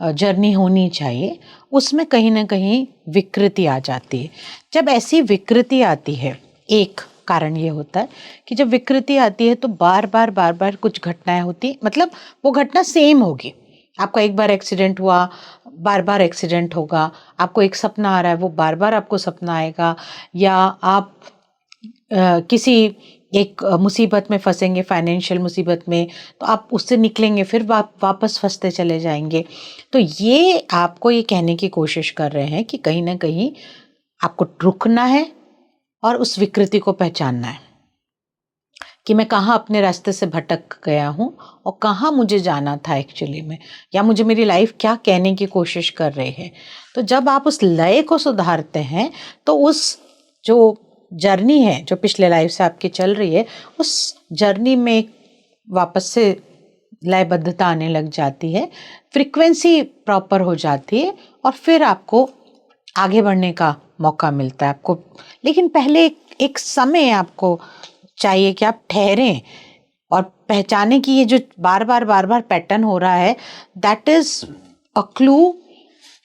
जर्नी होनी चाहिए, उसमें कहीं ना कहीं विकृति आ जाती है। जब ऐसी विकृति आती है, एक कारण ये होता है कि जब विकृति आती है तो बार बार कुछ घटनाएं होती, मतलब वो घटना सेम होगी। आपका एक बार एक्सीडेंट हुआ, बार बार एक्सीडेंट होगा। आपको एक सपना आ रहा है, वो बार बार आपको सपना आएगा। या आप किसी एक मुसीबत में फंसेंगे, फाइनेंशियल मुसीबत में, तो आप उससे निकलेंगे, फिर वापस फंसते चले जाएंगे। तो ये आपको ये कहने की कोशिश कर रहे हैं कि कहीं ना कहीं आपको रुकना है और उस विकृति को पहचानना है कि मैं कहाँ अपने रास्ते से भटक गया हूँ और कहाँ मुझे जाना था एक्चुअली में, या मुझे मेरी लाइफ क्या कहने की कोशिश कर रही है। तो जब आप उस लय को सुधारते हैं, तो उस जो जर्नी है जो पिछले लाइफ से आपकी चल रही है, उस जर्नी में वापस से लयबद्धता आने लग जाती है, फ्रीक्वेंसी प्रॉपर हो जाती है, और फिर आपको आगे बढ़ने का मौका मिलता है आपको। लेकिन पहले एक समय आपको चाहिए कि आप ठहरें और पहचाने कि ये जो बार बार पैटर्न हो रहा है, दैट इज अ क्लू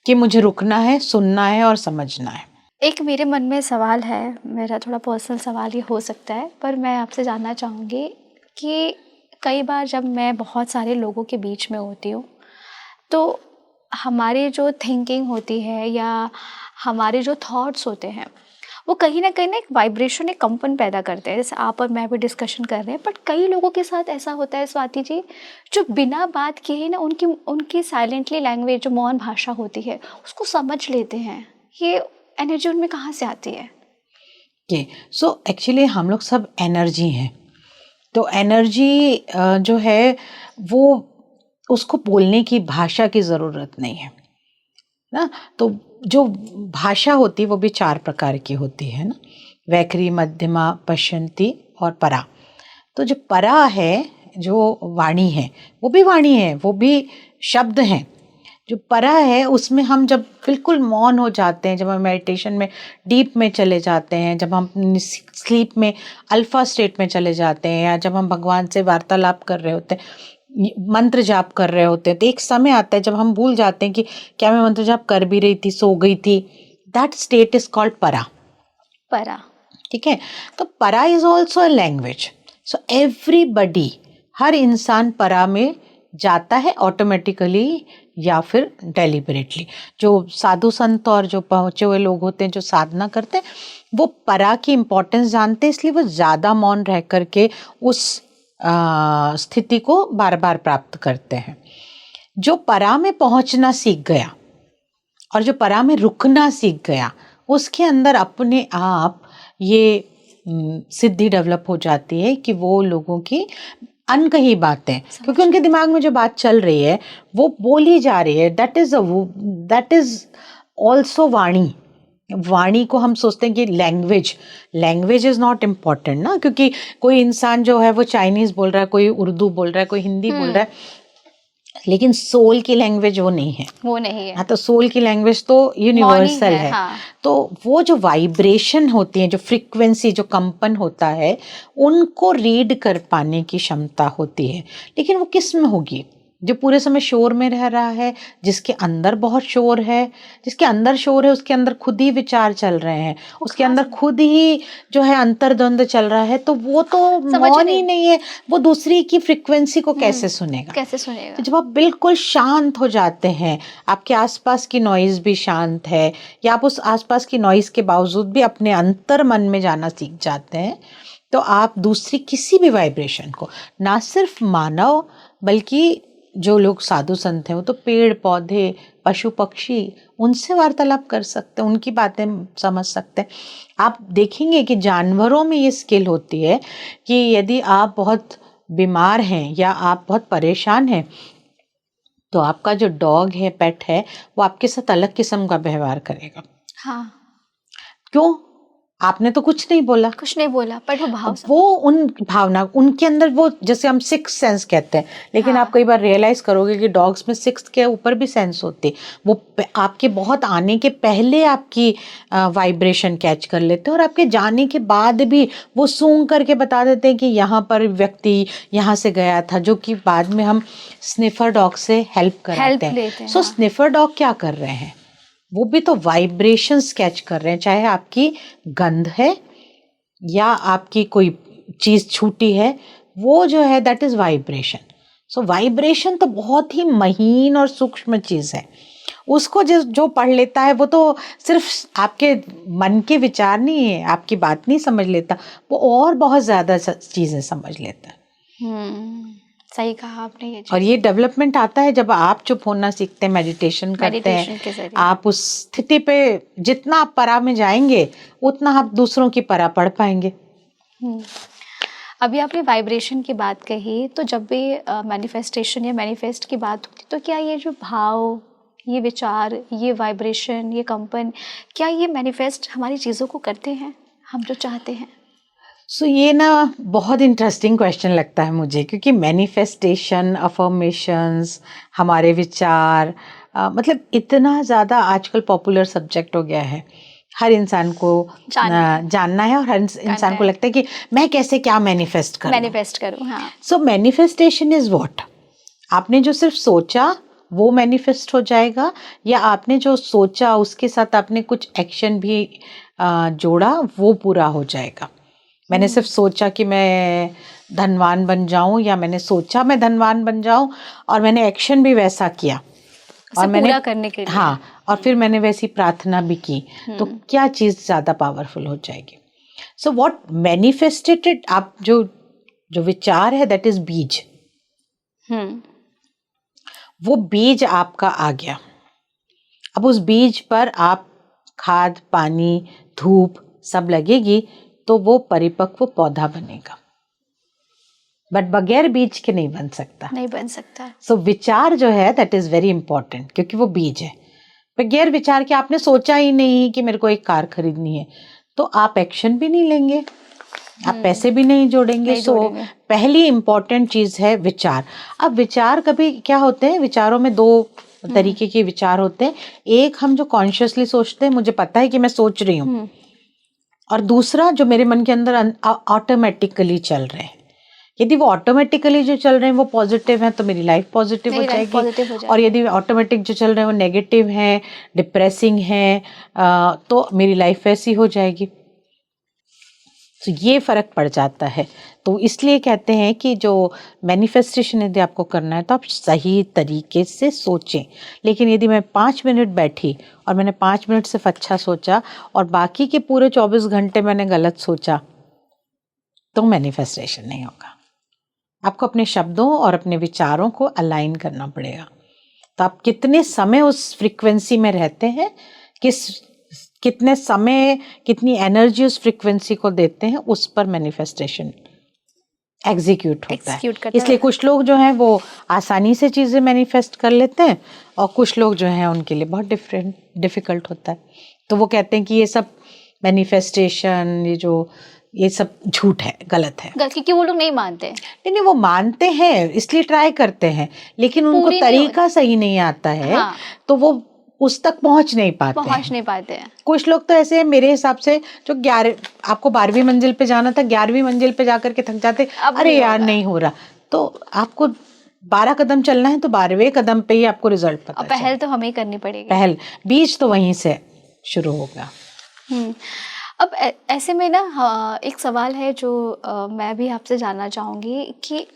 कि मुझे रुकना है, सुनना है और समझना है। एक मेरे मन में सवाल है, मेरा थोड़ा पर्सनल सवाल ही हो सकता है, पर मैं आपसे जानना चाहूँगी कि कई बार जब मैं बहुत सारे लोगों के बीच में होती हूँ, तो हमारी जो थिंकिंग होती है या हमारे जो थॉट्स होते हैं, वो कहीं ना एक वाइब्रेशन, एक कंपन पैदा करते हैं। जैसे आप और मैं भी डिस्कशन कर रहे हैं, बट कई लोगों के साथ ऐसा होता है स्वाति जी, जो बिना बात किए ही ना उनकी साइलेंटली लैंग्वेज, जो मौन भाषा होती है, उसको समझ लेते हैं। ये एनर्जी उनमें कहाँ से आती है? सो एक्चुअली हम लोग सब एनर्जी हैं। तो एनर्जी जो है वो, उसको बोलने की भाषा की ज़रूरत नहीं है ना। तो जो भाषा होती है वो भी 4 प्रकार की होती है ना, वैखरी, मध्यमा, पश्यंती और परा। तो जो परा है, जो वाणी है, वो भी वाणी है, वो भी शब्द हैं। जो परा है उसमें हम जब बिल्कुल मौन हो जाते हैं, जब हम मेडिटेशन में डीप में चले जाते हैं, जब हम स्लीप में अल्फा स्टेट में चले जाते हैं, या जब हम भगवान से वार्तालाप कर रहे होते हैं, मंत्र जाप कर रहे होते हैं, तो एक समय आता है जब हम भूल जाते हैं कि क्या मैं मंत्र जाप कर भी रही थी, सो गई थी. दैट स्टेट इज कॉल्ड परा. परा. ठीक है. तो परा is also a language. So everybody, हर इंसान परा में जाता है ऑटोमेटिकली या फिर डेलिबरेटली. जो साधु संत और जो पहुंचे हुए लोग होते हैं, जो साधना करते हैं, वो परा की इम्पोर्टेंस जानते हैं, इसलिए वो ज़्यादा मौन रह करके उस स्थिति को बार बार प्राप्त करते हैं. जो परा में पहुंचना सीख गया और जो परा में रुकना सीख गया, उसके अंदर अपने आप ये सिद्धि डेवलप हो जाती है कि वो लोगों की अनकही बातें, क्योंकि उनके दिमाग में जो बात चल रही है वो बोली जा रही है. दैट इज ऑल्सो वाणी. वाणी को हम सोचते हैं कि लैंग्वेज इज नॉट इम्पॉर्टेंट ना, क्योंकि कोई इंसान जो है वो चाइनीज बोल रहा है, कोई उर्दू बोल रहा है, कोई हिंदी बोल रहा है, लेकिन सोल की लैंग्वेज वो नहीं है. हाँ, तो सोल की लैंग्वेज तो यूनिवर्सल है. हाँ. तो वो जो वाइब्रेशन होती है, जो फ्रीक्वेंसी, जो कंपन होता है, उनको रीड कर पाने की क्षमता होती है. लेकिन वो किस में होगी? जो पूरे समय शोर में रह रहा है, जिसके अंदर बहुत शोर है, जिसके अंदर शोर है, उसके अंदर खुद ही विचार चल रहे हैं, उसके अंदर खुद ही जो है अंतर्द्वंद चल रहा है, तो वो तो मौन ही नहीं है. वो दूसरी की फ्रीक्वेंसी को कैसे सुनेगा? तो जब आप बिल्कुल शांत हो जाते हैं, आपके आसपास की नॉइज भी शांत है, या आप उस आसपास की नॉइज के बावजूद भी अपने अंतर मन में जाना सीख जाते हैं, तो आप दूसरी किसी भी वाइब्रेशन को, ना सिर्फ मानव बल्कि जो लोग साधु संत हैं, वो तो पेड़ पौधे, पशु पक्षी, उनसे वार्तालाप कर सकते हैं, उनकी बातें समझ सकते हैं. आप देखेंगे कि जानवरों में ये स्किल होती है कि यदि आप बहुत बीमार हैं या आप बहुत परेशान हैं, तो आपका जो डॉग है, पेट है, वो आपके साथ अलग किस्म का व्यवहार करेगा. हाँ. क्यों? आपने तो कुछ नहीं बोला, पर वो उन भावना उनके अंदर, वो जैसे हम सिक्स सेंस कहते हैं, लेकिन हाँ. आप कई बार रियलाइज करोगे कि डॉग्स में सिक्स के ऊपर भी सेंस होते हैं. वो आपके बहुत आने के पहले आपकी वाइब्रेशन कैच कर लेते हैं, और आपके जाने के बाद भी वो सूंघ करके बता देते हैं कि यहाँ पर व्यक्ति यहाँ से गया था, जो कि बाद में हम स्निफर डॉग से हेल्प कराते हैं. सो स्निफर डॉग क्या कर रहे हैं? वो भी तो वाइब्रेशंस कैच कर रहे हैं, चाहे आपकी गंध है या आपकी कोई चीज़ छूटी है, वो जो है that is vibration. So vibration तो बहुत ही महीन और सूक्ष्म चीज़ है. उसको जो पढ़ लेता है, वो तो सिर्फ आपके मन के विचार नहीं है, आपकी बात नहीं समझ लेता, वो और बहुत ज़्यादा चीज़ें समझ लेता है. सही कहा आपने ये. और ये डेवलपमेंट आता है जब आप चुप होना सीखते हैं, मेडिटेशन करते हैं. आप उस स्थिति पे जितना आप परा में जाएंगे, उतना आप दूसरों की परा पढ़ पाएंगे. अभी आपने वाइब्रेशन की बात कही, तो जब भी मैनिफेस्टेशन या मैनिफेस्ट की बात होती, तो क्या ये जो भाव, ये विचार, ये वाइब्रेशन, ये कंपन, क्या ये मैनिफेस्ट हमारी चीज़ों को करते हैं, हम जो चाहते हैं? सो ये ना बहुत इंटरेस्टिंग क्वेश्चन लगता है मुझे, क्योंकि मैनिफेस्टेशन, अफर्मेशंस, हमारे विचार, मतलब इतना ज़्यादा आजकल पॉपुलर सब्जेक्ट हो गया है. हर इंसान को जानना है, और हर इंसान को लगता है कि मैं कैसे क्या मैनिफेस्ट करूँ. हाँ. सो मैनिफेस्टेशन इज़ व्हाट? आपने जो सिर्फ सोचा वो मैनिफेस्ट हो जाएगा, या आपने जो सोचा उसके साथ आपने कुछ एक्शन भी जोड़ा, वो पूरा हो जाएगा. मैंने सिर्फ सोचा कि मैं धनवान बन जाऊं, या मैंने सोचा मैं धनवान बन जाऊं और मैंने एक्शन भी वैसा किया, और मैंने पूरा करने के लिए, हाँ, और फिर मैंने वैसी प्रार्थना भी की, तो क्या चीज़ ज़्यादा पावरफुल हो जाएगी? सो व्हाट मैनिफेस्टेड, आप जो विचार है, दैट इज बीज. वो बीज आपका आ गया. अब उस बीज पर आप खाद, पानी, धूप सब लगेगी, तो वो परिपक्व पौधा बनेगा. बट बगैर बीज के नहीं बन सकता. सो विचार जो है दैट इज वेरी इंपॉर्टेंट, क्योंकि वो बीज है. बगैर विचार के आपने सोचा ही नहीं कि मेरे को एक कार खरीदनी है, तो आप एक्शन भी नहीं लेंगे, आप पैसे भी नहीं जोड़ेंगे. सो पहली इंपॉर्टेंट चीज है विचार. अब विचार कभी क्या होते हैं, विचारों में दो तरीके के विचार होते हैं। एक हम जो कॉन्शियसली सोचते हैं, मुझे पता है कि मैं सोच रही हूँ, और दूसरा जो मेरे मन के अंदर ऑटोमेटिकली चल रहे हैं। यदि वो ऑटोमेटिकली जो चल रहे हैं वो पॉजिटिव हैं तो मेरी लाइफ पॉजिटिव हो जाएगी, और यदि ऑटोमेटिक जो चल रहे हैं वो नेगेटिव हैं, डिप्रेसिंग हैं, तो मेरी लाइफ वैसी हो जाएगी। तो ये फ़र्क पड़ जाता है। तो इसलिए कहते हैं कि जो मैनिफेस्टेशन यदि आपको करना है तो आप सही तरीके से सोचें। लेकिन यदि मैं 5 मिनट बैठी और मैंने 5 मिनट सिर्फ अच्छा सोचा और बाकी के पूरे 24 घंटे मैंने गलत सोचा, तो मैनिफेस्टेशन नहीं होगा। आपको अपने शब्दों और अपने विचारों को अलाइन करना पड़ेगा। तो आप कितने समय उस फ्रीक्वेंसी में रहते हैं, कितने समय, कितनी एनर्जी उस फ्रीक्वेंसी को देते हैं, उस पर मैनिफेस्टेशन एग्जीक्यूट होता है। इसलिए कुछ लोग जो हैं वो आसानी से चीज़ें मैनिफेस्ट कर लेते हैं, और कुछ लोग जो हैं उनके लिए बहुत डिफ़िकल्ट होता है। तो वो कहते हैं कि ये सब मैनिफेस्टेशन, ये सब झूठ है, गलत है, क्योंकि वो लोग नहीं मानते। नहीं, वो मानते हैं इसलिए ट्राई करते हैं, लेकिन उनको तरीका सही नहीं आता है। हाँ। तो वो उस तक पहुंच नहीं पाते हैं। कुछ लोग तो ऐसे हैं मेरे हिसाब से, जो 11, आपको 12वीं मंजिल पे जाना था, 11वीं मंजिल पे जाकर के थक जाते, अरे यार नहीं हो रहा, तो आपको 12 कदम चलना है तो 12वें कदम पे ही आपको रिजल्ट पता चलेगा। पहल तो हमें करनी पड़ेगी, बीज तो वहीं से शुरू होगा। अब ऐसे में ना एक सवाल है जो मैं भी आपसे जानना चाहूँगी कि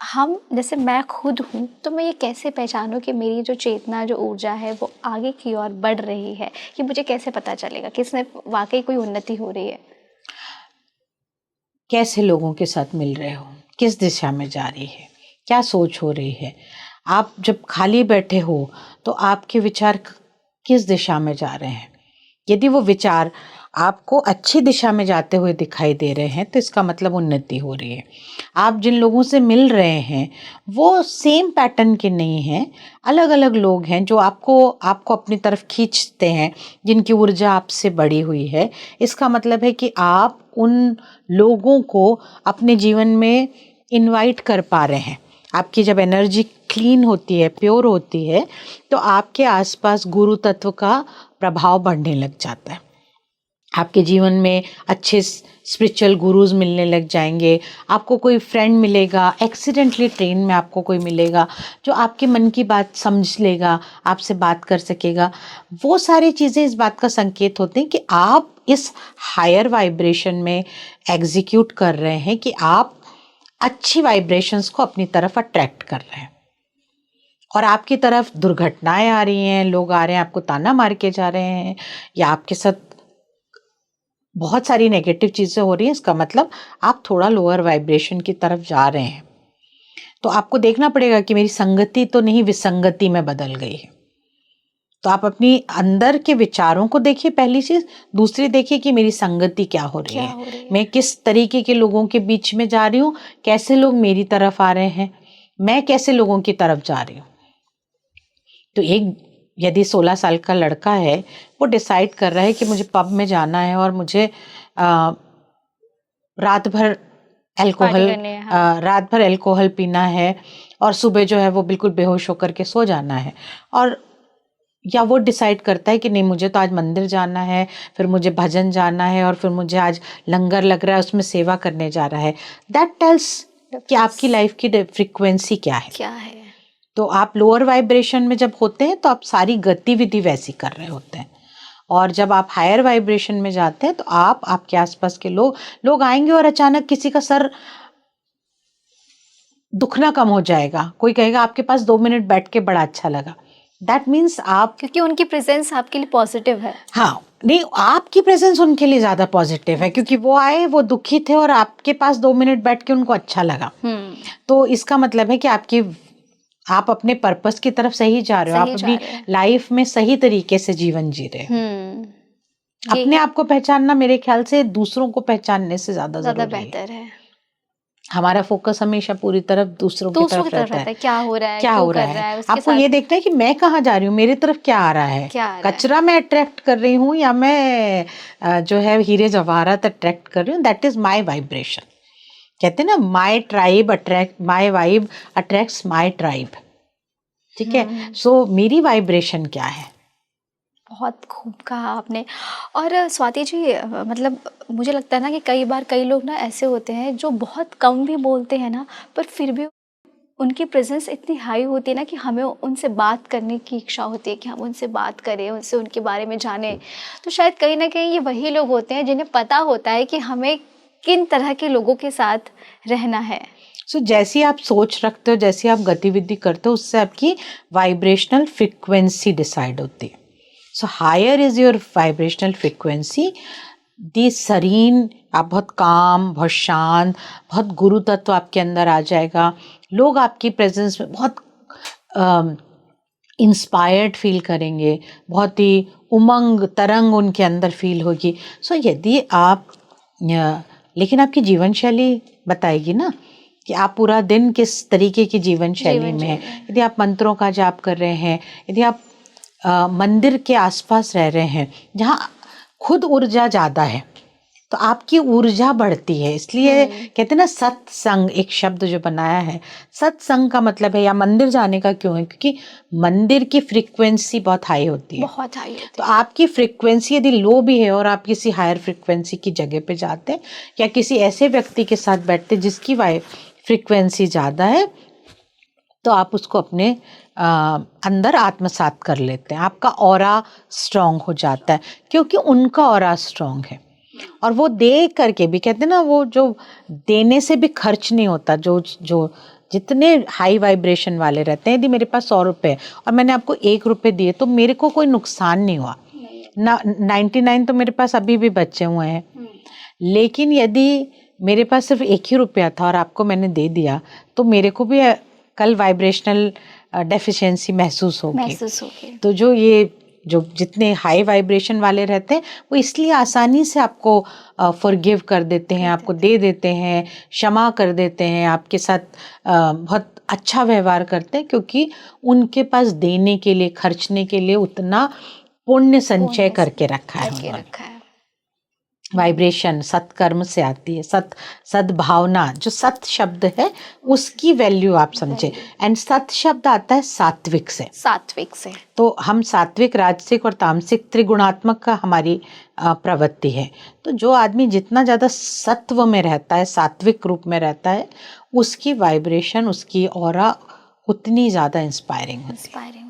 हम जैसे मैं खुद हूँ, तो मैं ये कैसे पहचानूँ कि मेरी जो चेतना, जो ऊर्जा है वो आगे की ओर बढ़ रही है, कि मुझे कैसे पता चलेगा कि इसमें वाकई कोई उन्नति हो रही है? कैसे लोगों के साथ मिल रहे हो, किस दिशा में जा रही है, क्या सोच हो रही है। आप जब खाली बैठे हो तो आपके विचार किस दिशा में जा रहे हैं। यदि वो विचार आपको अच्छी दिशा में जाते हुए दिखाई दे रहे हैं तो इसका मतलब उन्नति हो रही है। आप जिन लोगों से मिल रहे हैं वो सेम पैटर्न के नहीं हैं, अलग अलग लोग हैं जो आपको अपनी तरफ खींचते हैं, जिनकी ऊर्जा आपसे बढ़ी हुई है। इसका मतलब है कि आप उन लोगों को अपने जीवन में इनवाइट कर पा रहे हैं। आपकी जब एनर्जी क्लीन होती है, प्योर होती है, तो आपके आसपास गुरु तत्व का प्रभाव बढ़ने लग जाता है। आपके जीवन में अच्छे स्पिरिचुअल गुरुज मिलने लग जाएंगे, आपको कोई फ्रेंड मिलेगा, एक्सीडेंटली ट्रेन में आपको कोई मिलेगा जो आपके मन की बात समझ लेगा, आपसे बात कर सकेगा। वो सारी चीज़ें इस बात का संकेत होते हैं कि आप इस हायर वाइब्रेशन में एग्जीक्यूट कर रहे हैं, कि आप अच्छी वाइब्रेशंस को अपनी तरफ अट्रैक्ट कर रहे हैं। और आपकी तरफ दुर्घटनाएं आ रही हैं, लोग आ रहे हैं आपको ताना मार के जा रहे हैं, या आपके साथ बहुत सारी नेगेटिव चीज़ें हो रही हैं, इसका मतलब आप थोड़ा लोअर वाइब्रेशन की तरफ जा रहे हैं। तो आपको देखना पड़ेगा कि मेरी संगति तो नहीं विसंगति में बदल गई है। तो आप अपनी अंदर के विचारों को देखिए, पहली चीज़। दूसरी देखिए कि मेरी संगति क्या हो रही है, मैं किस तरीके के लोगों के बीच में जा रही हूँ, कैसे लोग मेरी तरफ आ रहे हैं, मैं कैसे लोगों की तरफ जा रही हूँ। तो यदि 16 साल का लड़का है, वो डिसाइड कर रहा है कि मुझे पब में जाना है और मुझे रात भर अल्कोहल पीना है, और सुबह जो है वो बिल्कुल बेहोश होकर के सो जाना है, और या वो डिसाइड करता है कि नहीं, मुझे तो आज मंदिर जाना है, फिर मुझे भजन जाना है, और फिर मुझे आज लंगर लग रहा है उसमें सेवा करने जा रहा है। दैट टेल्स कि आपकी लाइफ की फ्रीक्वेंसी क्या है। तो आप लोअर वाइब्रेशन में जब होते हैं तो आप सारी गतिविधि वैसी कर रहे होते हैं, और जब आप हायर वाइब्रेशन में जाते हैं तो आपके आसपास के लोग आएंगे, और अचानक किसी का सर दुखना कम हो जाएगा, कोई कहेगा आपके पास 2 मिनट बैठ के बड़ा अच्छा लगा। दैट मीन्स क्योंकि उनकी प्रेजेंस आपके लिए पॉजिटिव है। हाँ, नहीं, आपकी प्रेजेंस उनके लिए ज़्यादा पॉजिटिव है, क्योंकि वो आए, वो दुखी थे, और आपके पास 2 मिनट बैठ के उनको अच्छा लगा। तो इसका मतलब है कि आप अपने पर्पस की तरफ सही जा रहे हो, आप अपनी लाइफ में सही तरीके से जीवन जी रहे हो। अपने आप को पहचानना मेरे ख्याल से दूसरों को पहचानने से ज्यादा बेहतर है। हमारा फोकस हमेशा पूरी तरफ दूसरों की तरफ रहता है। क्या हो रहा है, आपको ये देखना है कि मैं कहाँ जा रही हूँ, मेरी तरफ क्या आ रहा है, कचरा मैं अट्रैक्ट कर रही हूँ या मैं जो है हीरे जवाहरात अट्रैक्ट कर रही हूँ। That is my vibration. कहते हैं ना, माई वाइब अट्रैक्ट्स माई ट्राइब। ठीक है। सो मेरी वाइब्रेशन क्या है। बहुत खूब कहा आपने। और स्वाति जी मतलब मुझे लगता है ना कि कई बार कई लोग ना ऐसे होते हैं जो बहुत कम भी बोलते हैं ना, पर फिर भी उनकी प्रेजेंस इतनी हाई होती है ना कि हमें उनसे बात करने की इच्छा होती है कि हम उनसे बात करें, उनसे उनके बारे में जानें। तो शायद कहीं ना कहीं ये वही लोग होते हैं जिन्हें पता होता है कि हमें किन तरह के लोगों के साथ रहना है। सो जैसी आप सोच रखते हो, जैसी आप गतिविधि करते हो, उससे आपकी वाइब्रेशनल फ्रिक्वेंसी डिसाइड होती है। So higher is your vibrational frequency, दी सरीन, आप बहुत काम, बहुत शांत, बहुत गुरु तत्व आपके अंदर आ जाएगा। लोग आपकी प्रेजेंस में बहुत इंस्पायर्ड फील करेंगे, बहुत ही उमंग तरंग उनके अंदर फील होगी। सो यदि आप लेकिन आपकी जीवन शैली बताएगी ना कि आप पूरा दिन किस तरीके की जीवन शैली में हैं। यदि आप मंत्रों का जाप कर रहे हैं, यदि आप मंदिर के आसपास रह रहे हैं जहाँ खुद ऊर्जा ज़्यादा है, तो आपकी ऊर्जा बढ़ती है। इसलिए कहते हैं ना सत्संग, एक शब्द जो बनाया है, सत्संग का मतलब है, या मंदिर जाने का क्यों है, क्योंकि मंदिर की फ्रीक्वेंसी बहुत हाई होती है, बहुत हाई होती है। तो आपकी फ्रीक्वेंसी यदि लो भी है और आप किसी हायर फ्रीक्वेंसी की जगह पे जाते हैं या किसी ऐसे व्यक्ति के साथ बैठते जिसकी फ्रीक्वेंसी ज़्यादा है, तो आप उसको अपने अंदर आत्मसात कर लेते हैं। आपका ऑरा स्ट्रॉन्ग हो जाता है क्योंकि उनका ऑरा स्ट्रॉन्ग है। और वो दे करके भी, कहते हैं ना, वो जो देने से भी खर्च नहीं होता। जो जितने हाई वाइब्रेशन वाले रहते हैं, यदि मेरे पास 100 रुपये और मैंने आपको 1 रुपये दिए तो मेरे को कोई नुकसान नहीं हुआ ना, 99 तो मेरे पास अभी भी बचे हुए हैं। लेकिन यदि मेरे पास सिर्फ 1 ही रुपया था और आपको मैंने दे दिया, तो मेरे को भी कल वाइब्रेशनल डेफिशिएंसी महसूस होगी। तो जो जितने हाई वाइब्रेशन वाले रहते हैं वो इसलिए आसानी से आपको फॉरगिव कर देते हैं, आपको दे देते हैं, क्षमा कर देते हैं, आपके साथ बहुत अच्छा व्यवहार करते हैं, क्योंकि उनके पास देने के लिए, खर्चने के लिए उतना पुण्य संचय करके रखा है। वाइब्रेशन सत्कर्म से आती है, सद्भावना, जो सत शब्द है उसकी वैल्यू आप समझे। एंड सत शब्द आता है सात्विक से। तो हम सात्विक, राजसिक और तामसिक त्रिगुणात्मक का हमारी प्रवृत्ति है। तो जो आदमी जितना ज़्यादा सत्व में रहता है, सात्विक रूप में रहता है, उसकी वाइब्रेशन, उसकी ऑरा उतनी ज़्यादा इंस्पायरिंग होती है।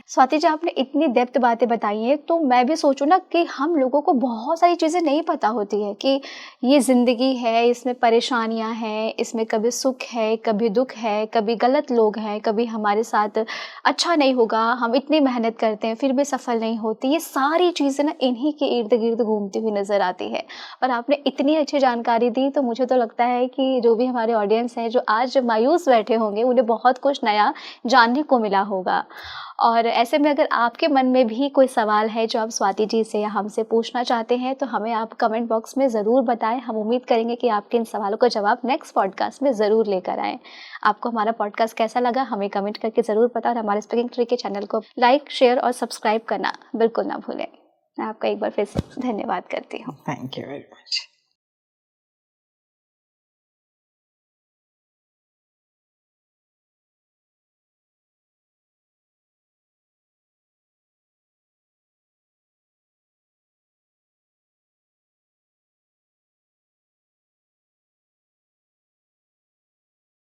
स्वाति जी, आपने इतनी डेप्थ बातें बताई हैं, तो मैं भी सोचूं ना कि हम लोगों को बहुत सारी चीज़ें नहीं पता होती है कि ये ज़िंदगी है, इसमें परेशानियां हैं, इसमें कभी सुख है, कभी दुख है, कभी गलत लोग हैं, कभी हमारे साथ अच्छा नहीं होगा, हम इतनी मेहनत करते हैं फिर भी सफल नहीं होती। ये सारी चीज़ें ना इन्हीं के इर्द गिर्द घूमती हुई नज़र आती है। और आपने इतनी अच्छी जानकारी दी, तो मुझे तो लगता है कि जो भी हमारे ऑडियंस हैं, जो आज मायूस बैठे होंगे, उन्हें बहुत कुछ नया जानने को मिला होगा। और ऐसे में अगर आपके मन में भी कोई सवाल है जो आप स्वाति जी से या हमसे पूछना चाहते हैं, तो हमें आप कमेंट बॉक्स में ज़रूर बताएं। हम उम्मीद करेंगे कि आपके इन सवालों का जवाब नेक्स्ट पॉडकास्ट में ज़रूर लेकर आएँ। आपको हमारा पॉडकास्ट कैसा लगा हमें कमेंट करके ज़रूर बताएं, और हमारे स्पीकिंग ट्री के चैनल को लाइक, शेयर और सब्सक्राइब करना बिल्कुल ना भूलें। मैं आपका एक बार फिर से धन्यवाद करती हूँ। Thank you very much.